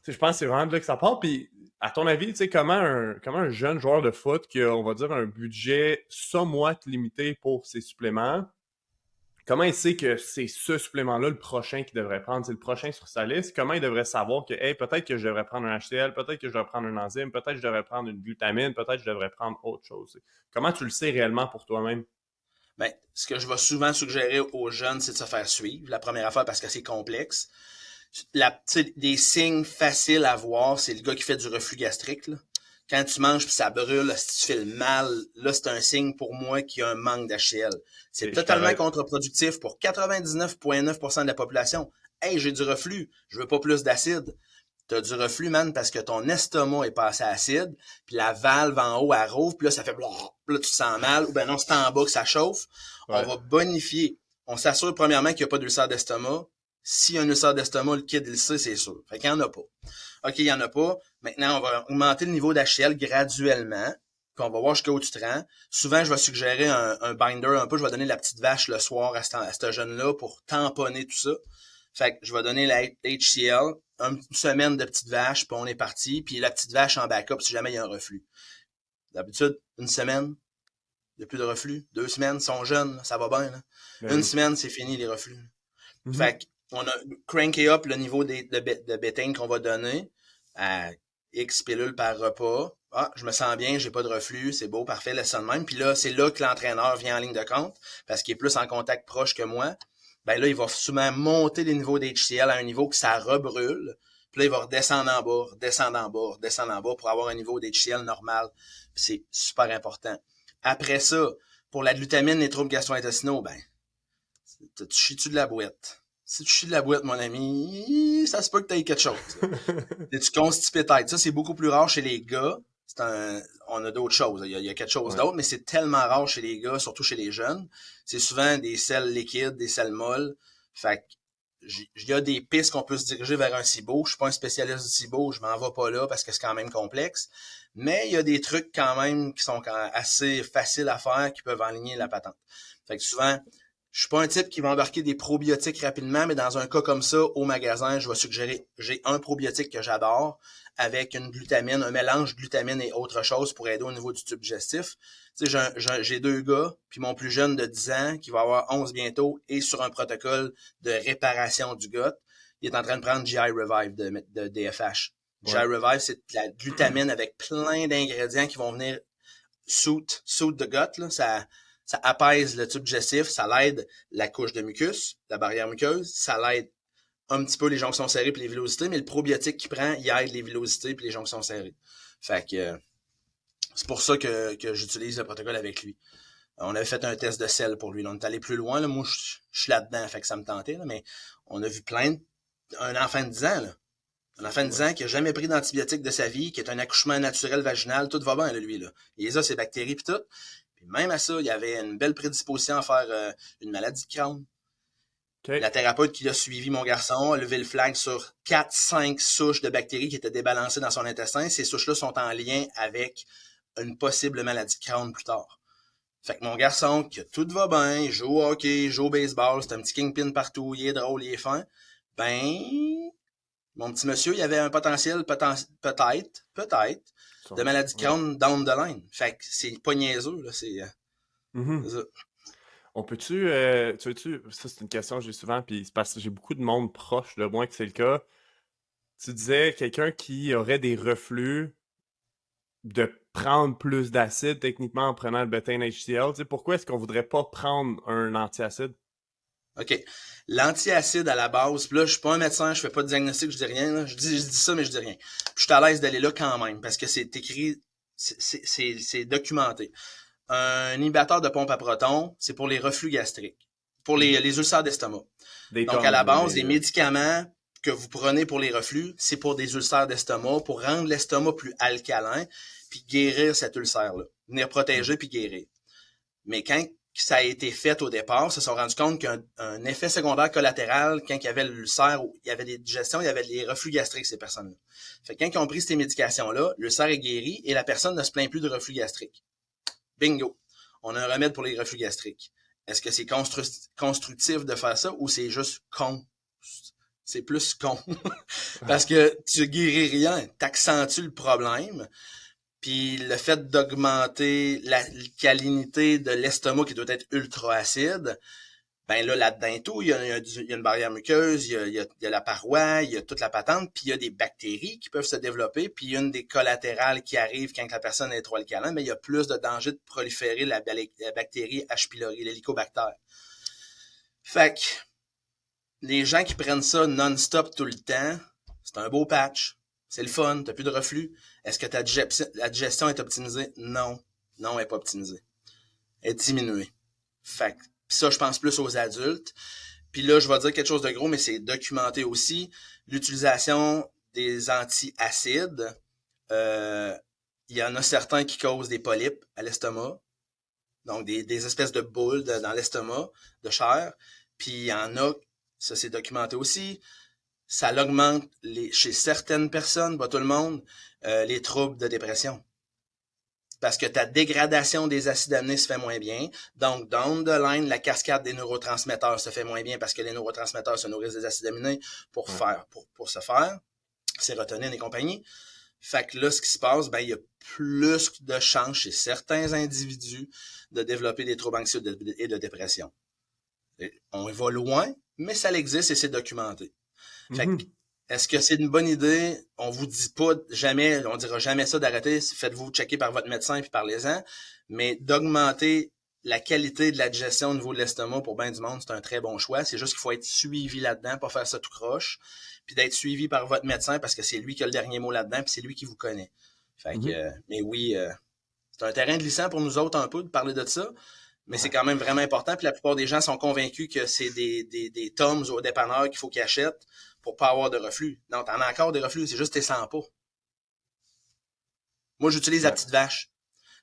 je pense que c'est vraiment de là que ça part, puis à ton avis, tu sais, comment un jeune joueur de foot qui a, on va dire, un budget somewhat limité pour ses suppléments, comment il sait que c'est ce supplément-là le prochain qu'il devrait prendre, c'est le prochain sur sa liste? Comment il devrait savoir que, hey, peut-être que je devrais prendre un HCL, peut-être que je devrais prendre un enzyme, peut-être que je devrais prendre une glutamine, peut-être que je devrais prendre autre chose? Comment tu le sais réellement pour toi-même? Ben, ce que je vais souvent suggérer aux jeunes, c'est de se faire suivre. La première affaire, parce que c'est complexe. Des signes faciles à voir, c'est le gars qui fait du reflux gastrique, là. Quand tu manges puis ça brûle, si tu fais le mal, là, c'est un signe pour moi qu'il y a un manque d'HCL. C'est totalement contre-productif pour 99,9% de la population. Hey, j'ai du reflux, je veux pas plus d'acide. T'as du reflux, man, parce que ton estomac est passé acide, puis la valve en haut, elle rouvre, puis là, ça fait blablabla, là, tu te sens mal, ou ben non, c'est en bas que ça chauffe. Ouais. On va bonifier. On s'assure premièrement qu'il n'y a pas d'ulcère d'estomac. S'il y a un ulcère d'estomac, le kid, il le sait, c'est sûr. Fait qu'il n'y en a pas. OK, il n'y en a pas. Maintenant, on va augmenter le niveau d'HCL graduellement. Puis on va voir jusqu'à où tu te rends. Souvent, je vais suggérer un binder un peu. Je vais donner la petite vache le soir à ce jeune-là pour tamponner tout ça. Fait que je vais donner la HCL, une semaine de petite vache, puis on est parti. Puis la petite vache en backup si jamais il y a un reflux. D'habitude, une semaine, il n'y a plus de reflux. 2 semaines, ils sont jeunes, ça va bien. Là. Une semaine, c'est fini les reflux. Mm-hmm. Fait que on a cranké up le niveau de bétaine qu'on va donner à X pilules par repas. Ah, je me sens bien, j'ai pas de reflux, c'est beau, parfait, laisse ça de même. Puis là, c'est là que l'entraîneur vient en ligne de compte, parce qu'il est plus en contact proche que moi. Ben là, il va souvent monter les niveaux d'HCL à un niveau que ça rebrûle. Puis là, il va redescendre en bas pour avoir un niveau d'HCL normal. Puis c'est super important. Après ça, pour la glutamine, les troubles gastro-intestinaux, ben, tu chies-tu de la boîte? Si tu chies de la boîte, mon ami, ça se peut que tu aies quelque chose. Es-tu constipé tête? Ça, c'est beaucoup plus rare chez les gars. On a d'autres choses. Il y a quelque chose d'autre, mais c'est tellement rare chez les gars, surtout chez les jeunes. C'est souvent des selles liquides, des selles molles. Fait que, il y a des pistes qu'on peut se diriger vers un SIBO. Je suis pas un spécialiste du SIBO, je m'en vais pas là parce que c'est quand même complexe. Mais il y a des trucs quand même qui sont assez faciles à faire qui peuvent aligner la patente. Fait que souvent, je suis pas un type qui va embarquer des probiotiques rapidement, mais dans un cas comme ça, au magasin, je vais suggérer, j'ai un probiotique que j'adore avec une glutamine, un mélange glutamine et autre chose pour aider au niveau du tube digestif. Tu sais, j'ai 2 gars, puis mon plus jeune de 10 ans, qui va avoir 11 bientôt, est sur un protocole de réparation du gut. Il est en train de prendre GI Revive de DFH. GI Revive, c'est de la glutamine avec plein d'ingrédients qui vont venir soothe the gut, là, ça apaise le tube digestif, ça l'aide la couche de mucus, la barrière muqueuse, ça l'aide un petit peu les jonctions serrées et les villosités, mais le probiotique qu'il prend, il aide les villosités et les jonctions serrées. Fait que c'est pour ça que j'utilise le protocole avec lui. On avait fait un test de sel pour lui. Là. On est allé plus loin. Là. Moi, je suis là-dedans, fait que ça me tentait. Là, mais on a vu un enfant de 10 ans, là. Un enfant de 10 ans qui n'a jamais pris d'antibiotiques de sa vie, qui est un accouchement naturel vaginal, tout va bien, là, lui. Là. Il les a, ses bactéries, puis tout. Puis même à ça, il y avait une belle prédisposition à faire une maladie de Crohn. OK. La thérapeute qui a suivi mon garçon a levé le flag sur 4-5 souches de bactéries qui étaient débalancées dans son intestin. Ces souches-là sont en lien avec une possible maladie de Crohn plus tard. Fait que mon garçon, que tout va bien, il joue au hockey, il joue au baseball, c'est un petit kingpin partout, il est drôle, il est fin, ben, mon petit monsieur, il avait un potentiel, peut-être, de maladie de Ouais. Crohn down the line. Fait que c'est pas niaiseux, là, c'est Mhm. ça. On peut-tu, tu veux-tu, ça c'est une question que j'ai souvent, puis c'est parce que j'ai beaucoup de monde proche de moi que c'est le cas. Tu disais quelqu'un qui aurait des reflux de prendre plus d'acide techniquement en prenant le bêta HCl. Tu sais, pourquoi est-ce qu'on voudrait pas prendre un antiacide? OK. L'antiacide à la base, puis là, je suis pas un médecin, je fais pas de diagnostic, je dis rien. Là. Je dis ça, mais je dis rien. Puis je suis à l'aise d'aller là quand même, parce que c'est écrit, c'est documenté. Un inhibiteur de pompe à protons, c'est pour les reflux gastriques, pour les ulcères d'estomac. Des Donc, à Tums la ou base, les des... médicaments que vous prenez pour les reflux, c'est pour des ulcères d'estomac, pour rendre l'estomac plus alcalin, puis guérir cet ulcère-là. Venir protéger puis guérir. Mais quand ça a été fait au départ, ils se sont rendus compte qu'un effet secondaire collatéral, quand il y avait l'ulcère, il y avait des digestions, il y avait des reflux gastriques, ces personnes-là. Fait que quand ils ont pris ces médications-là, l'ulcère est guéri et la personne ne se plaint plus de reflux gastrique. Bingo! On a un remède pour les reflux gastriques. Est-ce que c'est constructif de faire ça ou c'est juste con? C'est plus con. Parce que tu guéris rien, t'accentues le problème. Puis le fait d'augmenter l'alcalinité de l'estomac qui doit être ultra acide, ben là, là-dedans tout, il y a une barrière muqueuse, il y a la paroi, il y a toute la patente, puis il y a des bactéries qui peuvent se développer, puis il y a une des collatérales qui arrive quand la personne est trop alcalin, mais il y a plus de danger de proliférer la bactérie H. pylori, l'hélicobactère. Fait que les gens qui prennent ça non-stop tout le temps, c'est un beau patch. C'est le fun, t'as plus de reflux. Est-ce que la digestion est optimisée? Non. Non, elle n'est pas optimisée. Elle est diminuée. Fait que, pis ça, je pense plus aux adultes. Puis là, je vais dire quelque chose de gros, mais c'est documenté aussi. L'utilisation des antiacides, il y en a certains qui causent des polypes à l'estomac. Donc, des espèces de boules dans l'estomac, de chair. Puis il y en a, ça c'est documenté aussi, ça augmente chez certaines personnes, pas tout le monde, les troubles de dépression. Parce que ta dégradation des acides aminés se fait moins bien. Donc, down the line, la cascade des neurotransmetteurs se fait moins bien parce que les neurotransmetteurs se nourrissent des acides aminés pour se faire, sérotonine et compagnie. Fait que là, ce qui se passe, ben, il y a plus de chances chez certains individus de développer des troubles anxieux et de dépression. On va loin, mais ça existe et c'est documenté. Fait que, est-ce que c'est une bonne idée? On vous dit pas jamais, on dira jamais ça d'arrêter. Faites-vous checker par votre médecin puis parlez-en. Mais d'augmenter la qualité de la digestion au niveau de l'estomac pour bien du monde, c'est un très bon choix. C'est juste qu'il faut être suivi là-dedans, pas faire ça tout croche. Puis d'être suivi par votre médecin parce que c'est lui qui a le dernier mot là-dedans puis c'est lui qui vous connaît. Fait que, mais oui, c'est un terrain glissant pour nous autres un peu de parler de ça. Mais c'est quand même vraiment important. Puis la plupart des gens sont convaincus que c'est des Tums au dépanneur qu'il faut qu'ils achètent pour pas avoir de reflux. Non, t'en as encore des reflux, c'est juste que t'es sens pas. Moi, j'utilise la petite vache.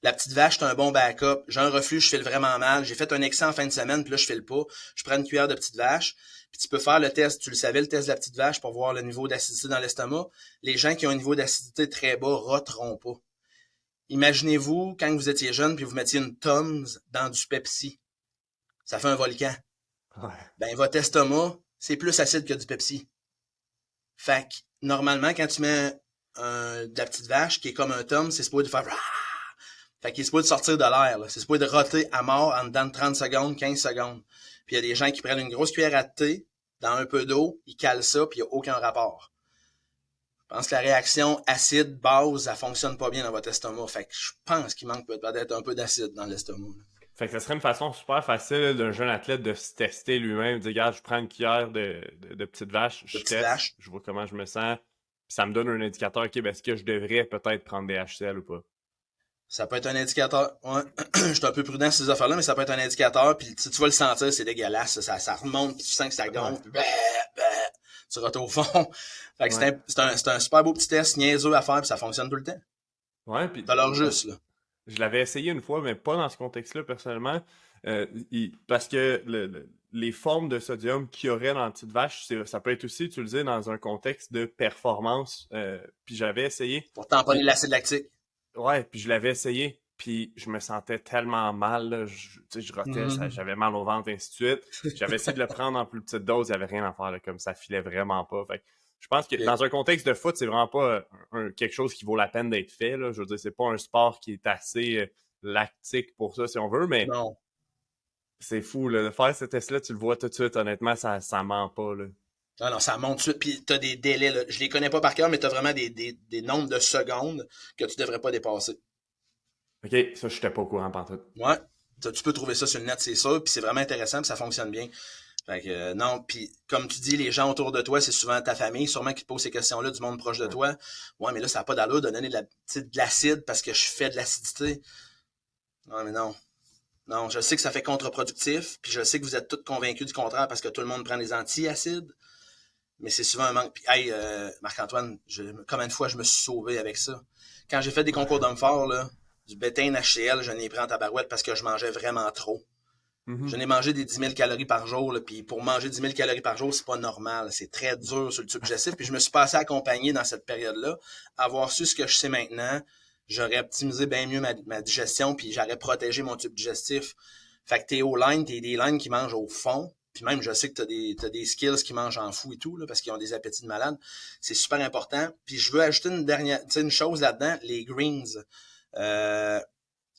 La petite vache, c'est un bon backup. J'ai un reflux, je file vraiment mal. J'ai fait un excès en fin de semaine, puis là, je file pas. Je prends une cuillère de petite vache. Puis tu peux faire le test, tu le savais, le test de la petite vache pour voir le niveau d'acidité dans l'estomac. Les gens qui ont un niveau d'acidité très bas roteront pas. Imaginez-vous, quand vous étiez jeune, puis vous mettiez une Tums dans du Pepsi. Ça fait un volcan. Ouais. Ben, votre estomac, c'est plus acide que du Pepsi. Fait que, normalement, quand tu mets de la petite vache qui est comme un tome, c'est supposé de faire... Fait qu'il est supposé de sortir de l'air. C'est supposé de roter à mort en dedans de 30 secondes, 15 secondes. Puis il y a des gens qui prennent une grosse cuillère à thé dans un peu d'eau, ils calent ça, puis il n'y a aucun rapport. Je pense que la réaction acide-base, ça fonctionne pas bien dans votre estomac. Fait que je pense qu'il manque peut-être un peu d'acide dans l'estomac. Fait que ça serait une façon super facile d'un jeune athlète de se tester lui-même, de dire, regarde, je prends une cuillère de petite vache, De je petite teste, vache. je vois comment je me sens, puis ça me donne un indicateur, ok, ben, est-ce que je devrais peut-être prendre des HCl ou pas? Ça peut être un indicateur. Ouais. Je suis un peu prudent sur ces affaires-là, mais ça peut être un indicateur. Puis tu vas le sentir, c'est dégueulasse. Ça remonte, puis tu sens que ça Ouais. gonfle. Puis tu retournes au fond. Fait que Ouais. c'est un super beau petit test niaiseux à faire, puis ça fonctionne tout le temps. Ouais, puis T'as l'heure juste, là. je l'avais essayé une fois, mais pas dans ce contexte-là personnellement. Parce que les formes de sodium qu'il y aurait dans la petite vache, ça peut être aussi utilisé dans un contexte de performance. Puis j'avais essayé. Pour tamponner Puis, l'acide lactique. ouais, puis je l'avais essayé. Puis je me sentais tellement mal, là. Tu sais, je rotais, Mhm. j'avais mal au ventre, ainsi de suite. J'avais essayé de le prendre en plus petite dose, il n'y avait rien à faire, là, comme ça filait vraiment pas. Fait que je pense que Ok. dans un contexte de foot, c'est vraiment pas quelque chose qui vaut la peine d'être fait, là. Je veux dire, c'est pas un sport qui est assez lactique pour ça, si on veut, mais Non. c'est fou, là. De faire ce test-là, tu le vois tout de suite, honnêtement, ça ment pas, là. Non, non, ça monte tout de suite. Puis t'as des délais, là. Je les connais pas par cœur, mais t'as vraiment des nombres de secondes que tu devrais pas dépasser. OK, ça, je n'étais pas au courant pantoute. Ouais. Tu peux trouver ça sur le net, c'est sûr. Puis c'est vraiment intéressant, puis ça fonctionne bien. Fait que non, puis comme tu dis, les gens autour de toi, c'est souvent ta famille, sûrement qui te pose ces questions-là, du monde proche de Ouais. toi. Ouais, mais là, ça n'a pas d'allure de donner de l'acide parce que je fais de l'acidité. Non, mais non. Non, je sais que ça fait contre-productif, puis je sais que vous êtes tous convaincus du contraire parce que tout le monde prend des antiacides, mais c'est souvent un manque. Puis, hey, Marc-Antoine, combien de fois je me suis sauvé avec ça? Quand j'ai fait des concours d'hommes forts, là, du bétain HCl, je n'ai pris en tabarouette parce que je mangeais vraiment trop. Je Mhm. n'ai mangé des 10 000 calories par jour, là, puis pour manger 10 000 calories par jour, c'est pas normal. C'est très dur sur le tube digestif. Puis je me suis passé accompagné dans cette période-là. Avoir su ce que je sais maintenant, j'aurais optimisé bien mieux ma digestion, puis j'aurais protégé mon tube digestif. Fait que t'es au line, t'es des lines qui mangent au fond. Puis même, je sais que t'as des skills qui mangent en fou et tout, là, parce qu'ils ont des appétits de malade. C'est super important. Puis je veux ajouter une dernière, tu sais, une chose là-dedans, les greens. Euh,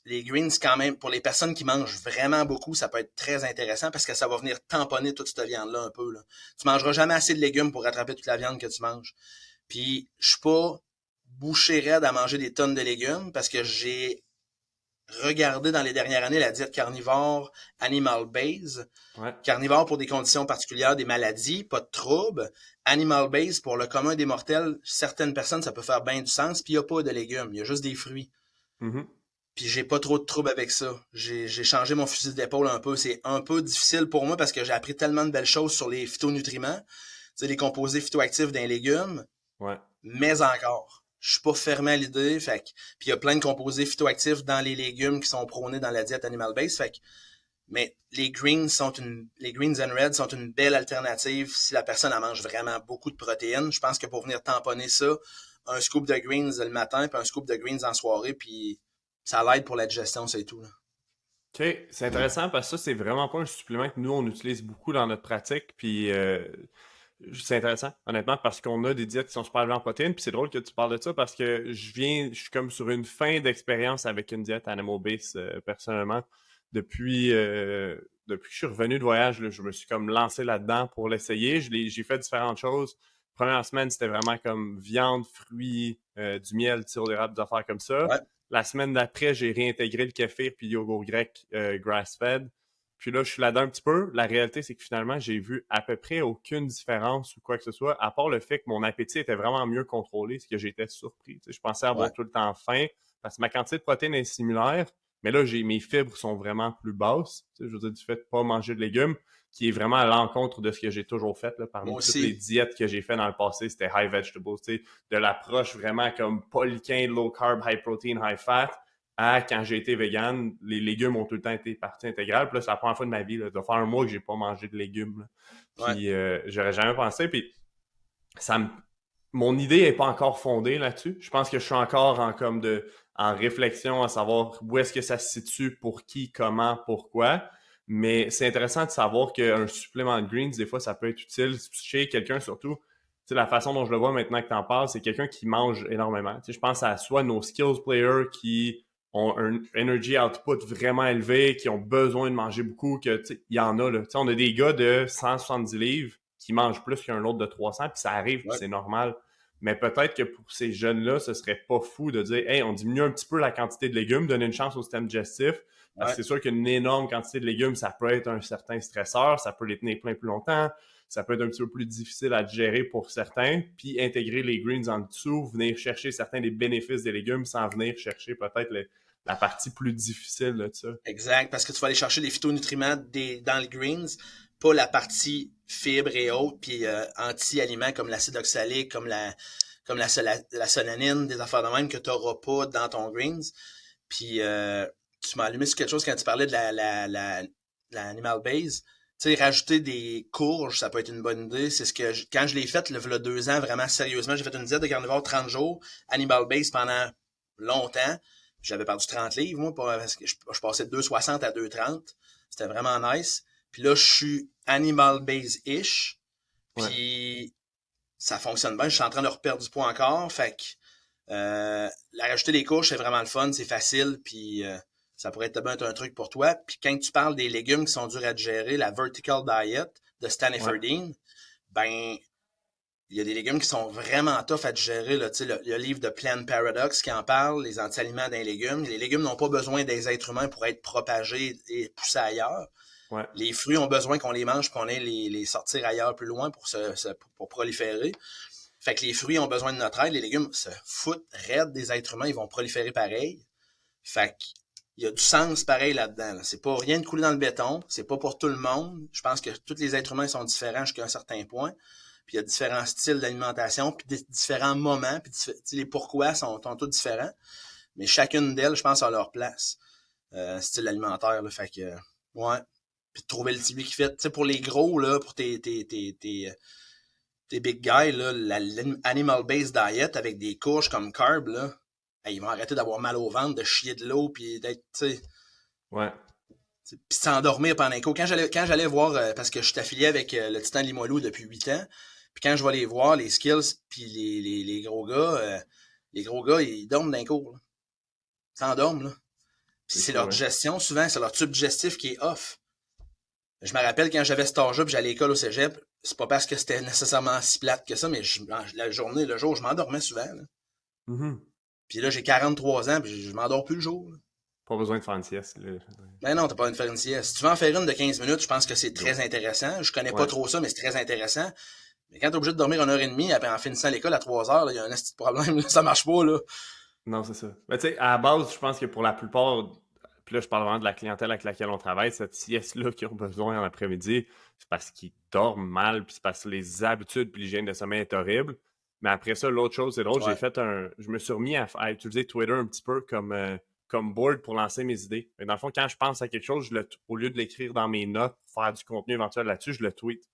les greens, quand même, pour les personnes qui mangent vraiment beaucoup, ça peut être très intéressant parce que ça va venir tamponner toute cette viande-là un peu, là. Tu mangeras jamais assez de légumes pour rattraper toute la viande que tu manges. Puis, je suis pas bouché raide à manger des tonnes de légumes parce que j'ai regardé dans les dernières années la diète carnivore animal base. Ouais. Carnivore pour des conditions particulières, des maladies, pas de troubles. Animal base pour le commun des mortels, certaines personnes, ça peut faire bien du sens. Puis, il n'y a pas de légumes, il y a juste des fruits. Mhm. Puis j'ai pas trop de troubles avec ça. J'ai changé mon fusil d'épaule un peu. C'est un peu difficile pour moi parce que j'ai appris tellement de belles choses sur les phytonutriments, tu sais, les composés phytoactifs d'un légume, Ouais. mais encore. Je suis pas fermé à l'idée. Puis il y a plein de composés phytoactifs dans les légumes qui sont prônés dans la diète animal based. Mais les greens and reds sont une belle alternative si la personne en mange vraiment beaucoup de protéines. Je pense que pour venir tamponner ça, un scoop de greens le matin, puis un scoop de greens en soirée, puis ça l'aide pour la digestion, c'est tout, là. OK, c'est intéressant parce que ça, c'est vraiment pas un supplément que nous, on utilise beaucoup dans notre pratique. Puis c'est intéressant, honnêtement, parce qu'on a des diètes qui sont super élevées en protéines. Puis c'est drôle que tu parles de ça parce que je suis comme sur une fin d'expérience avec une diète animal base personnellement. Depuis, depuis que je suis revenu de voyage, là, je me suis comme lancé là-dedans pour l'essayer. J'ai fait différentes choses. Première semaine, c'était vraiment comme viande, fruits, du miel, sirop d'érable, des affaires comme ça. Ouais, La semaine d'après, j'ai réintégré le kéfir puis le yogourt grec grass-fed. Puis là, je suis là-dedans un petit peu. La réalité, c'est que finalement, j'ai vu à peu près aucune différence ou quoi que ce soit, à part le fait que mon appétit était vraiment mieux contrôlé, ce que j'étais surpris. Tu sais, je pensais ouais, avoir tout le temps faim parce que ma quantité de protéines est similaire, mais là, mes fibres sont vraiment plus basses. Tu sais, je veux dire, du fait de pas manger de légumes, qui est vraiment à l'encontre de ce que j'ai toujours fait. Là, moi parmi toutes les aussi. diètes que j'ai fait dans le passé, c'était high vegetables. Tu sais, de l'approche vraiment comme polyquin, low carb, high protein, high fat à quand j'ai été vegan, les légumes ont tout le temps été partie intégrale. Puis là, c'est la première fois de ma vie. Là, ça doit faire un mois que j'ai pas mangé de légumes. Là. Ouais, Puis j'aurais jamais pensé. Puis ça me... mon idée est pas encore fondée là-dessus. Je pense que je suis encore en réflexion à savoir où est-ce que ça se situe, pour qui, comment, pourquoi. Mais c'est intéressant de savoir qu'un supplément de greens, des fois, ça peut être utile chez quelqu'un surtout. Tu sais, la façon dont je le vois maintenant que tu en parles, c'est quelqu'un qui mange énormément. Tu sais, je pense à soit nos skills players qui ont un energy output vraiment élevé, qui ont besoin de manger beaucoup, que tu sais, il y en a là. Tu sais, on a des gars de 170 livres qui mangent plus qu'un autre de 300, puis ça arrive, puis ouais, c'est normal. Mais peut-être que pour ces jeunes-là, ce serait pas fou de dire, hey, on diminue un petit peu la quantité de légumes, donner une chance au système digestif, parce que ouais, c'est sûr qu'une énorme quantité de légumes, ça peut être un certain stresseur, ça peut les tenir plein plus longtemps, ça peut être un petit peu plus difficile à digérer pour certains, puis intégrer les greens en dessous, venir chercher certains des bénéfices des légumes sans venir chercher peut-être la partie plus difficile de ça. Exact, parce que tu vas aller chercher les phytonutriments dans les greens, pas la partie fibres et autres, puis anti-aliments comme l'acide oxalique, comme la solanine, des affaires de même que tu n'auras pas dans ton greens. Puis tu m'as allumé sur quelque chose quand tu parlais de la animal base. Tu sais, rajouter des courges, ça peut être une bonne idée. C'est ce que quand je l'ai fait, il y a 2 ans, vraiment sérieusement, j'ai fait une diète de carnivore 30 jours, animal base pendant longtemps. J'avais perdu 30 livres, moi, parce que je passais de 2,60 à 2,30. C'était vraiment nice. Puis là, je suis animal base-ish. Puis ça fonctionne bien. Je suis en train de reperdre du poids encore. Fait que la rajouter des courges, c'est vraiment le fun, c'est facile. Puis ça pourrait être un truc pour toi. Puis quand tu parles des légumes qui sont durs à digérer, la Vertical Diet de Stan Efferdine, ben il y a des légumes qui sont vraiment tough à digérer. Là. Le livre de Plant Paradox qui en parle, les anti-aliments d'un légume. Les légumes n'ont pas besoin des êtres humains pour être propagés et poussés ailleurs. Ouais. Les fruits ont besoin qu'on les mange, qu'on ait les sortir ailleurs plus loin pour proliférer. Fait que les fruits ont besoin de notre aide. Les légumes se foutent raide des êtres humains. Ils vont proliférer pareil. Fait qu'il y a du sens pareil là-dedans. Là. C'est pas rien de couler dans le béton. C'est pas pour tout le monde. Je pense que tous les êtres humains sont différents jusqu'à un certain point. Puis il y a différents styles d'alimentation, puis différents moments, puis les pourquoi sont tous différents. Mais chacune d'elles, je pense, a leur place. Style alimentaire, là. Fait que, ouais. Puis de trouver celui qui fait, tu sais, pour les gros, là, pour tes big guys, là, l'animal-based diet avec des courges comme carb, là, ils vont arrêter d'avoir mal au ventre, de chier de l'eau, puis d'être, tu sais... Ouais. Puis s'endormir pendant un coup. Quand j'allais voir, parce que je suis affilié avec le Titan Limoilou depuis 8 ans, puis quand je vais les voir, les skills, puis les gros gars, ils dorment d'un cours. Ils s'endorment, là. Puis c'est leur digestion, souvent, c'est leur tube digestif qui est off. Je me rappelle quand j'avais cet âge-là, puis j'allais à l'école au cégep, c'est pas parce que c'était nécessairement si plate que ça, mais le jour, je m'endormais souvent. Là. Mm-hmm. Puis là, j'ai 43 ans, puis je m'endors plus le jour. Là. Pas besoin de faire une sieste. Là. Ben non, t'as pas besoin de faire une sieste. Si tu veux en faire une de 15 minutes, je pense que c'est très intéressant. Je connais pas trop ça, mais c'est très intéressant. Mais quand t'es obligé de dormir 1h30, après en finissant l'école à 3h, il y a un petit problème, là, ça marche pas, là. Non, c'est ça. Mais tu sais, à la base, je pense que pour la plupart, puis là, je parle vraiment de la clientèle avec laquelle on travaille, cette sieste-là qu'ils ont besoin en après-midi, c'est parce qu'ils dorment mal, puis c'est parce que les habitudes puis l'hygiène de sommeil est horrible. Mais après ça, l'autre chose, c'est drôle, je me suis remis à utiliser Twitter un petit peu comme board pour lancer mes idées. Mais dans le fond, quand je pense à quelque chose, au lieu de l'écrire dans mes notes, faire du contenu éventuel là-dessus, je le tweet.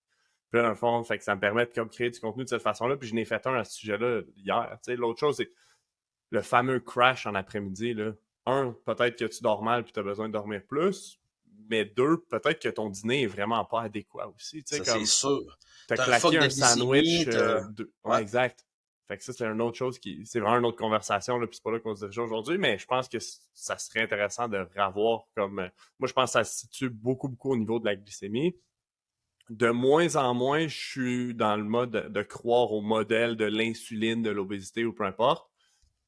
Puis là, dans le fond, fait que ça me permet de créer du contenu de cette façon-là. Puis je n'ai fait un à ce sujet-là hier. Tu sais, l'autre chose, c'est le fameux crash en après-midi. Là. Peut-être que tu dors mal puis tu as besoin de dormir plus. Mais 2, peut-être que ton dîner est vraiment pas adéquat aussi. Tu sais, ça, c'est sûr. T'as claqué un sandwich. Ouais, exact. Fait que ça, c'est une autre chose c'est vraiment une autre conversation, là, puis c'est pas là qu'on se dirige aujourd'hui, mais je pense que ça serait intéressant de revoir comme. Moi, je pense que ça se situe beaucoup, beaucoup au niveau de la glycémie. De moins en moins, je suis dans le mode de croire au modèle de l'insuline, de l'obésité ou peu importe.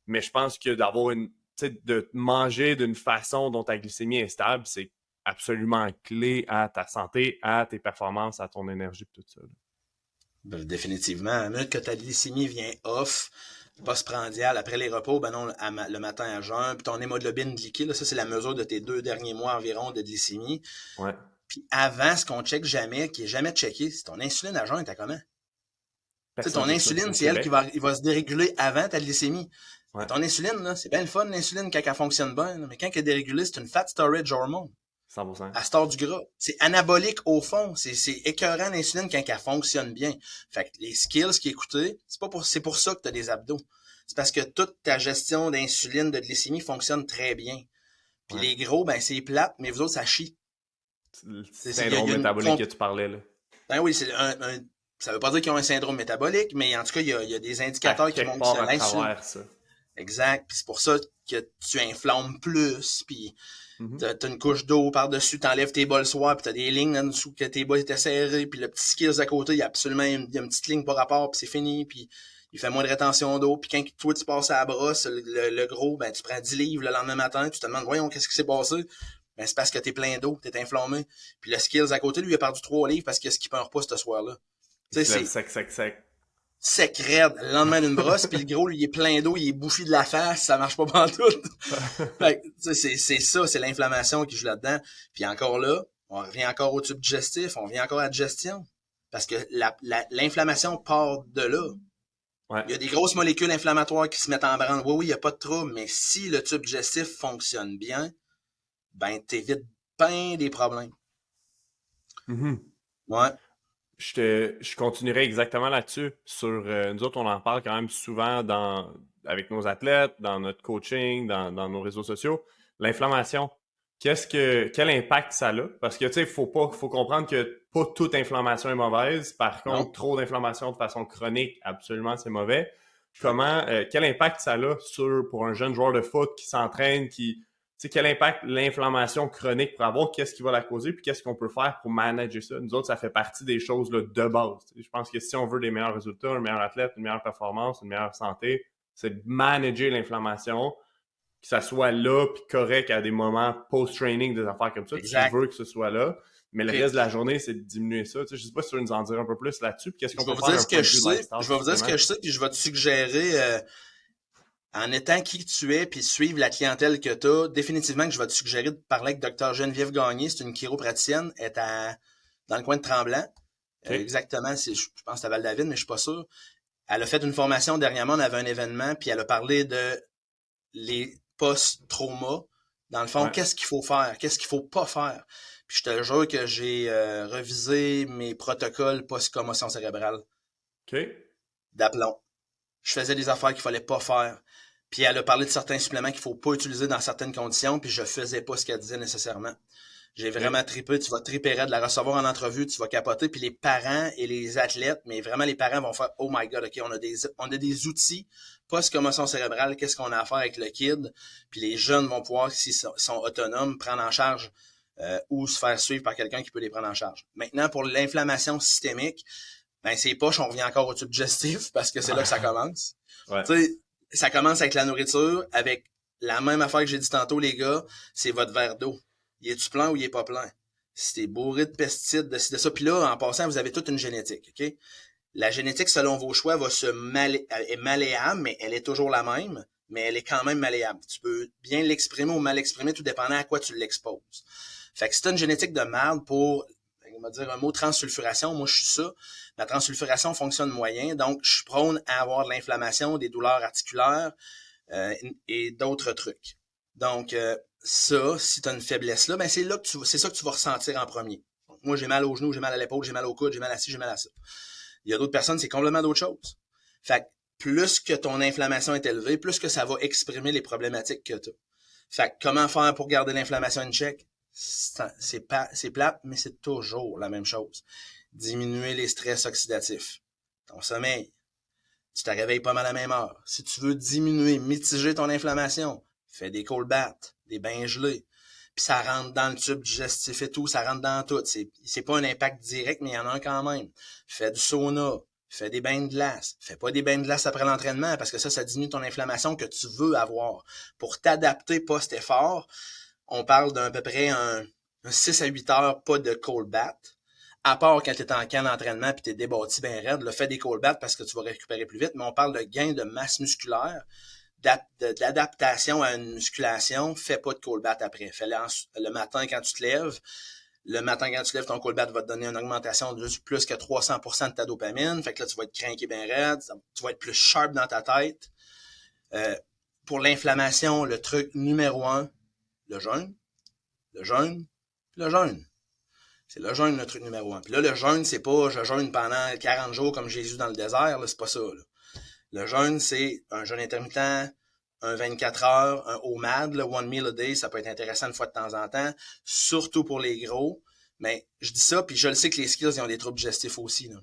Mais je pense que de manger d'une façon dont ta glycémie est stable, c'est absolument clé à ta santé, à tes performances, à ton énergie et tout ça. Ben, définitivement. À la minute que ta glycémie vient off, postprandial, après les repos, ben non, le matin à jeun, puis ton hémoglobine glyquée, là, ça c'est la mesure de tes 2 derniers mois environ de glycémie. Ouais. Puis avant, ce qu'on check jamais, qui est jamais checké, c'est ton insuline à jeun, t'as comment? Tu sais, ton insuline, c'est elle qui va se déréguler avant ta glycémie. Ouais. Ton insuline, là, c'est bien le fun, l'insuline, quand elle fonctionne bien, là, mais quand elle est dérégulée, c'est une fat storage hormone. 100%. Elle store du gras. C'est anabolique au fond. C'est écœurant l'insuline quand elle fonctionne bien. Fait que les skills qui écoutaient, c'est pour ça que tu as des abdos. C'est parce que toute ta gestion d'insuline, de glycémie fonctionne très bien. Puis les gros, ben c'est plate, mais vous autres, ça chie. C'est syndrome métabolique que tu parlais, là. Ben oui, c'est ça veut pas dire qu'ils ont un syndrome métabolique, mais en tout cas, il y a des indicateurs qui montrent que l'insuline. Exact. Puis c'est pour ça que tu inflammes plus, puis t'as une couche d'eau par-dessus, t'enlèves tes bas le soir, puis t'as des lignes en dessous que tes bas étaient serrés, puis le petit skills à côté, il y a une petite ligne par rapport, puis c'est fini, puis il fait moins de rétention d'eau, puis quand toi tu passes à la brosse, le gros, ben tu prends 10 livres le lendemain matin, tu te demandes, voyons, qu'est-ce qui s'est passé? Ben c'est parce que t'es plein d'eau, t'es inflammé. Puis le skills à côté, lui, il a perdu 3 livres parce qu'il a skippé un repas ce soir-là. C'est sec. sec raide, le lendemain d'une brosse, puis le gros, lui, il est plein d'eau, il est bouffi de la face, ça marche pas pantoute. Fait que, c'est ça, c'est l'inflammation qui joue là-dedans. Puis encore là, on revient encore au tube digestif, on revient encore à la digestion. Parce que l'inflammation part de là. Ouais. Il y a des grosses molécules inflammatoires qui se mettent en branle. Oui, il n'y a pas de trouble, mais si le tube digestif fonctionne bien, ben, t'évites bien des problèmes. Mhm. Ouais. Je continuerai exactement là-dessus. Nous autres, on en parle quand même souvent avec nos athlètes, dans notre coaching, dans nos réseaux sociaux. L'inflammation, quel impact ça a? Parce que, tu sais, faut comprendre que pas toute inflammation est mauvaise. Par contre, Non. trop d'inflammation de façon chronique, absolument, c'est mauvais. Ouais. Quel impact ça a pour un jeune joueur de foot qui s'entraîne, tu sais, quel impact l'inflammation chronique pourrait avoir, qu'est-ce qui va la causer, puis qu'est-ce qu'on peut faire pour manager ça. Nous autres, ça fait partie des choses là, de base. Je pense que si on veut des meilleurs résultats, un meilleur athlète, une meilleure performance, une meilleure santé, c'est de manager l'inflammation, que ça soit là, puis correct à des moments post-training, des affaires comme ça. Exact. Tu veux que ce soit là, mais le Okay. reste de la journée, c'est de diminuer ça. Tu sais, je sais pas si tu veux nous en dire un peu plus là-dessus, puis qu'est-ce qu'on peut faire Je vais vous dire ce que je sais, puis je vais te suggérer... en étant qui tu es, puis suivre la clientèle que tu as, définitivement que je vais te suggérer de parler avec Dr Geneviève Gagné. C'est une chiropraticienne, elle est dans le coin de Tremblant. Okay. Exactement, je pense que c'est à Val-David, mais je suis pas sûr. Elle a fait une formation dernièrement, on avait un événement, puis elle a parlé de les post-traumas. Dans le fond, Ouais. qu'est-ce qu'il faut faire, qu'est-ce qu'il faut pas faire. Puis je te jure que j'ai revisé mes protocoles post-commotion cérébrale. OK. D'aplomb. Je faisais des affaires qu'il fallait pas faire. Puis elle a parlé de certains suppléments qu'il faut pas utiliser dans certaines conditions, puis je faisais pas ce qu'elle disait nécessairement. J'ai vraiment trippé, tu vas tripper de la recevoir en entrevue, tu vas capoter, puis les parents et les athlètes, mais vraiment les parents vont faire « Oh my God, OK, on a des outils, post-commotion cérébrale, qu'est-ce qu'on a à faire avec le kid? » Puis les jeunes vont pouvoir, s'ils sont autonomes, prendre en charge ou se faire suivre par quelqu'un qui peut les prendre en charge. Maintenant, pour l'inflammation systémique, ben c'est poche, on revient encore au tube digestif parce que c'est là que ça commence. Ouais. Tu sais, ça commence avec la nourriture, avec la même affaire que j'ai dit tantôt, les gars, c'est votre verre d'eau. Il est-tu plein ou il est pas plein? Si t'es bourré de pesticides, de ça. Puis là, en passant, vous avez toute une génétique, OK? La génétique, selon vos choix, est malléable, mais elle est toujours la même, mais elle est quand même malléable. Tu peux bien l'exprimer ou mal l'exprimer, tout dépendant à quoi tu l'exposes. Fait que si t'as une génétique de merde pour, on va dire un mot, transsulfuration, moi je suis ça. La transsulfuration fonctionne moyen, donc je suis prône à avoir de l'inflammation, des douleurs articulaires et d'autres trucs. Donc ça, si tu as une faiblesse là, ben c'est ça que tu vas ressentir en premier. Donc, moi j'ai mal aux genoux, j'ai mal à l'épaule, j'ai mal au coude, j'ai mal à ci, j'ai mal à ça. Il y a d'autres personnes, c'est complètement d'autres choses. Fait que plus que ton inflammation est élevée, plus que ça va exprimer les problématiques que tu as. Fait que comment faire pour garder l'inflammation in check? C'est plate, mais c'est toujours la même chose. Diminuer les stress oxydatifs. Ton sommeil. Tu te réveilles pas mal à la même heure. Si tu veux diminuer, mitiger ton inflammation, fais des cold baths, des bains gelés. Puis ça rentre dans le tube digestif et tout, ça rentre dans tout. C'est pas un impact direct, mais il y en a un quand même. Fais du sauna, fais des bains de glace. Fais pas des bains de glace après l'entraînement parce que ça diminue ton inflammation que tu veux avoir. Pour t'adapter post-effort, on parle d'à peu près un 6 à 8 heures, pas de cold bath. À part quand tu es en camp d'entraînement et tu es débattu bien raide, fais des cold baths parce que tu vas récupérer plus vite, mais on parle de gain de masse musculaire, d'adaptation à une musculation, fais pas de cold bath après. Fais-le le matin quand tu te lèves. Le matin, quand tu lèves, ton cold bath va te donner une augmentation de plus que 300% de ta dopamine. Fait que là, tu vas être craqué bien raide, tu vas être plus sharp dans ta tête. Pour l'inflammation, le truc numéro 1, le jeûne, le jeûne, puis le jeûne. C'est le jeûne, le truc numéro 1. Puis là, le jeûne, c'est pas je jeûne pendant 40 jours comme Jésus dans le désert, là, c'est pas ça. Là. Le jeûne, c'est un jeûne intermittent, un 24 heures, un OMAD, là, one meal a day, ça peut être intéressant une fois de temps en temps, surtout pour les gros. Mais je dis ça, puis je le sais que les skills, ils ont des troubles digestifs aussi. Là.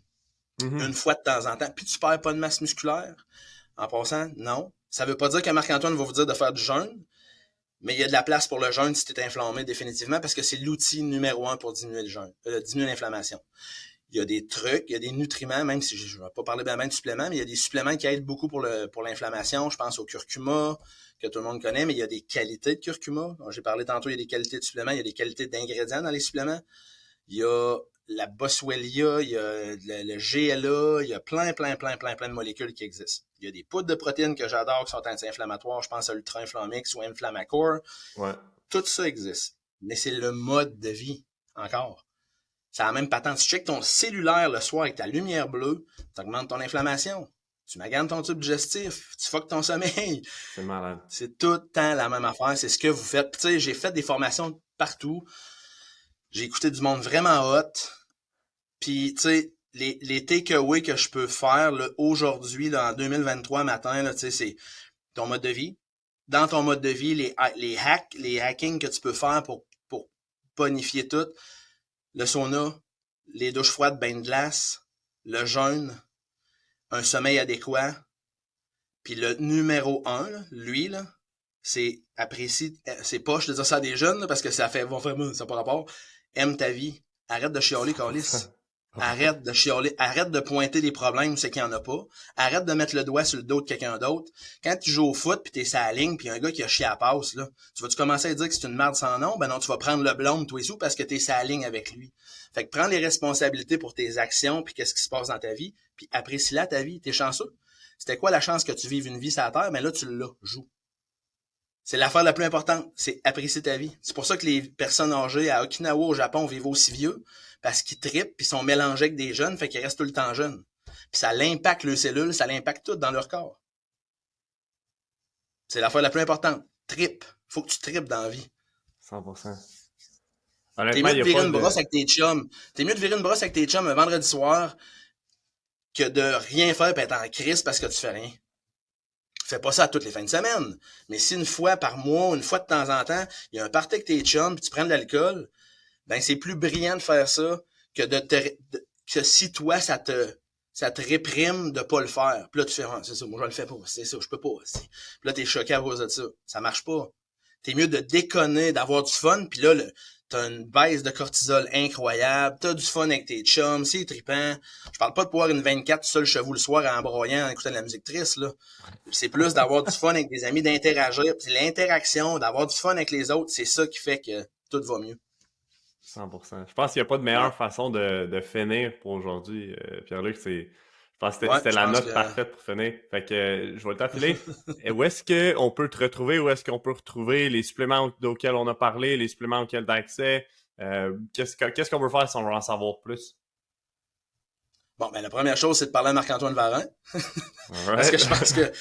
Une fois de temps en temps. Puis tu perds pas de masse musculaire. En passant, non. Ça veut pas dire que Marc-Antoine va vous dire de faire du jeûne, mais il y a de la place pour le jeûne si tu es inflammé définitivement parce que c'est l'outil numéro 1 pour diminuer le jeûne, diminuer l'inflammation. Il y a des trucs, il y a des nutriments, même si je ne vais pas parler bien de suppléments, mais il y a des suppléments qui aident beaucoup pour l'inflammation. Je pense au curcuma, que tout le monde connaît, mais il y a des qualités de curcuma. J'ai parlé tantôt, il y a des qualités de suppléments, il y a des qualités d'ingrédients dans les suppléments. Il y a la Boswellia, il y a le GLA, il y a plein de molécules qui existent. Il y a des poudres de protéines que j'adore qui sont anti-inflammatoires, je pense à Ultra Inflammix ou Inflammacore. Ouais. Tout ça existe. Mais c'est le mode de vie, encore. C'est la même patente. Si tu checkes ton cellulaire le soir avec ta lumière bleue, tu augmentes ton inflammation. Tu maganes ton tube digestif, tu fuck ton sommeil. C'est malade. C'est tout le temps la même affaire, c'est ce que vous faites. Tu sais, j'ai fait des formations partout. J'ai écouté du monde vraiment hot. Puis, tu sais, les takeaways que je peux faire là, aujourd'hui, là, en 2023 matin, là, tu sais, c'est ton mode de vie. Dans ton mode de vie, les hackings que tu peux faire pour bonifier tout. Le sauna, les douches froides, bains de glace, le jeûne, un sommeil adéquat. Puis le numéro 1, là, lui, là, c'est apprécie, c'est poche de dire ça à des jeunes, là, parce que ça fait, vont faire, ça n'a pas rapport. Aime ta vie. Arrête de chialer, câlisse. Arrête de chialer. Arrête de pointer les problèmes où c'est qu'il n'y en a pas. Arrête de mettre le doigt sur le dos de quelqu'un d'autre. Quand tu joues au foot pis t'es sur la ligne pis un gars qui a chié à la passe, là, tu vas-tu commencer à dire que c'est une merde sans nom? Ben non, tu vas prendre le blâme, toi et tout, parce que t'es sur la ligne avec lui. Fait que prends les responsabilités pour tes actions puis qu'est-ce qui se passe dans ta vie puis apprécie-la ta vie. T'es chanceux. C'était quoi la chance que tu vives une vie sur la terre? Mais là, tu l'as. Joue. C'est l'affaire la plus importante, c'est apprécier ta vie. C'est pour ça que les personnes âgées à Okinawa, au Japon, vivent aussi vieux, parce qu'ils trippent, puis sont mélangés avec des jeunes, fait qu'ils restent tout le temps jeunes. Puis ça l'impacte leurs cellules, ça l'impacte tout dans leur corps. C'est l'affaire la plus importante. Trippe. Faut que tu trippes dans la vie. 100%. T'es Honnêtement, mieux il de y a virer pas une brosse avec tes chums. T'es mieux de virer une brosse avec tes chums un vendredi soir que de rien faire et être en crise parce que tu fais rien. Fais pas ça à toutes les fins de semaine. Mais si une fois par mois, une fois de temps en temps, il y a un party avec tes chums puis tu prends de l'alcool, ben c'est plus brillant de faire ça que que si toi, ça te réprime de pas le faire. Puis là, tu fais, ah, c'est ça, moi je le fais pas, c'est ça, je peux pas. Puis là, t'es choqué à cause de ça. Ça marche pas. T'es mieux de déconner, d'avoir du fun, puis là, t'as une baisse de cortisol incroyable, t'as du fun avec tes chums, c'est trippant. Je parle pas de boire une 24 seul chez vous le soir en broyant, en écoutant de la musique triste, là. C'est plus d'avoir du fun avec des amis, d'interagir, puis l'interaction, d'avoir du fun avec les autres, c'est ça qui fait que tout va mieux. 100%. Je pense qu'il n'y a pas de Ouais, meilleure façon de finir pour aujourd'hui, Pierre-Luc. Je pense que ouais c'était je la pense note que... parfaite pour finir. Fait que je vais le t'affiler. Et où est-ce qu'on peut te retrouver? Où est-ce qu'on peut retrouver les suppléments auxquels on a parlé, les suppléments auxquels tu as accès? Qu'est-ce qu'on veut faire si on veut en savoir plus? Bon, ben la première chose, c'est de parler à Marc-Antoine Varin. Parce que Alright. je pense que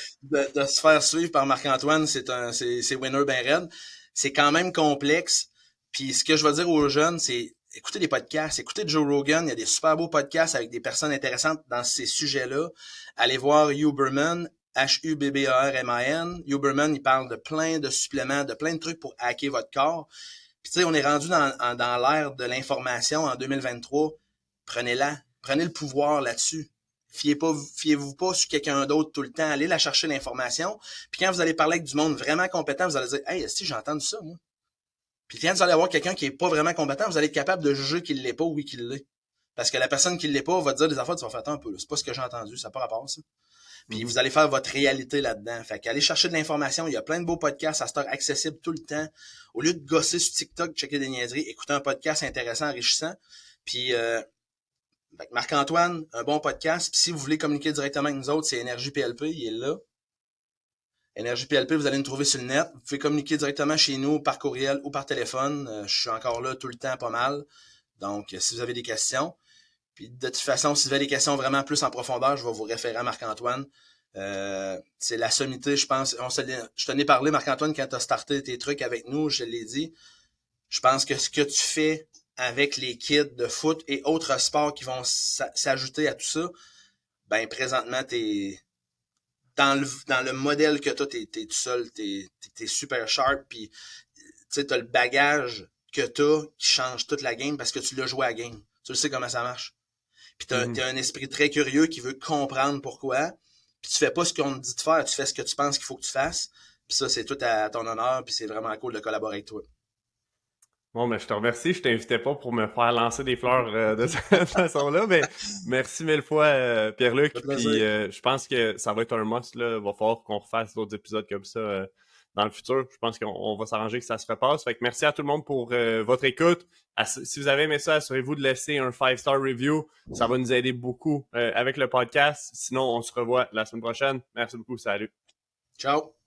de se faire suivre par Marc-Antoine, c'est winner ben raide. C'est quand même complexe. Puis ce que je vais dire aux jeunes, c'est écoutez des podcasts, écoutez Joe Rogan, il y a des super beaux podcasts avec des personnes intéressantes dans ces sujets-là. Allez voir Huberman, Hubberman. Huberman, il parle de plein de suppléments, de plein de trucs pour hacker votre corps. Puis tu sais, on est rendu dans l'ère de l'information en 2023. Prenez-la. Prenez le pouvoir là-dessus. Fiez-vous pas sur quelqu'un d'autre tout le temps. Allez la chercher l'information. Puis quand vous allez parler avec du monde vraiment compétent, vous allez dire, hey, est-ce que j'ai entendu ça, moi? Puis quand vous allez avoir quelqu'un qui est pas vraiment compétent, vous allez être capable de juger qu'il l'est pas ou oui qu'il l'est. Parce que la personne qui l'est pas va te dire des affaires, tu vas faire attends un peu, là. C'est pas ce que j'ai entendu, ça n'a pas rapport, ça. Puis vous allez faire votre réalité là-dedans. Fait qu'allez chercher de l'information. Il y a plein de beaux podcasts à cette heure accessibles tout le temps. Au lieu de gosser sur TikTok, checker des niaiseries, écoutez un podcast intéressant, enrichissant. Puis Marc-Antoine, un bon podcast. Puis si vous voulez communiquer directement avec nous autres, c'est Énergie PLP, il est là. Énergie PLP, vous allez nous trouver sur le net. Vous pouvez communiquer directement chez nous par courriel ou par téléphone. Je suis encore là tout le temps, pas mal. Donc, si vous avez des questions. Puis de toute façon, si vous avez des questions vraiment plus en profondeur, je vais vous référer à Marc-Antoine. C'est la sommité, je pense. Je t'en ai parlé, Marc-Antoine, quand tu as starté tes trucs avec nous, je l'ai dit. Je pense que ce que tu fais avec les kids de foot et autres sports qui vont s'ajouter à tout ça, ben présentement, t'es dans le modèle que toi, t'es tout seul, t'es super sharp, puis tu sais, t'as le bagage que t'as qui change toute la game parce que tu l'as joué à la game. Tu le sais comment ça marche. Puis t'as un esprit très curieux qui veut comprendre pourquoi. Puis tu fais pas ce qu'on te dit de faire, tu fais ce que tu penses qu'il faut que tu fasses. Puis ça, c'est tout à ton honneur, puis c'est vraiment cool de collaborer avec toi. Bon, ben, je te remercie. Je t'invitais pas pour me faire lancer des fleurs de cette façon-là, mais merci mille fois, Pierre-Luc. Ça fait Puis plaisir. je pense que ça va être un must, là. Il va falloir qu'on refasse d'autres épisodes comme ça dans le futur. Je pense qu'on va s'arranger que ça se repasse. Fait que merci à tout le monde pour votre écoute. Si vous avez aimé ça, assurez-vous de laisser un 5-star review. Ça va nous aider beaucoup avec le podcast. Sinon, on se revoit la semaine prochaine. Merci beaucoup. Salut. Ciao.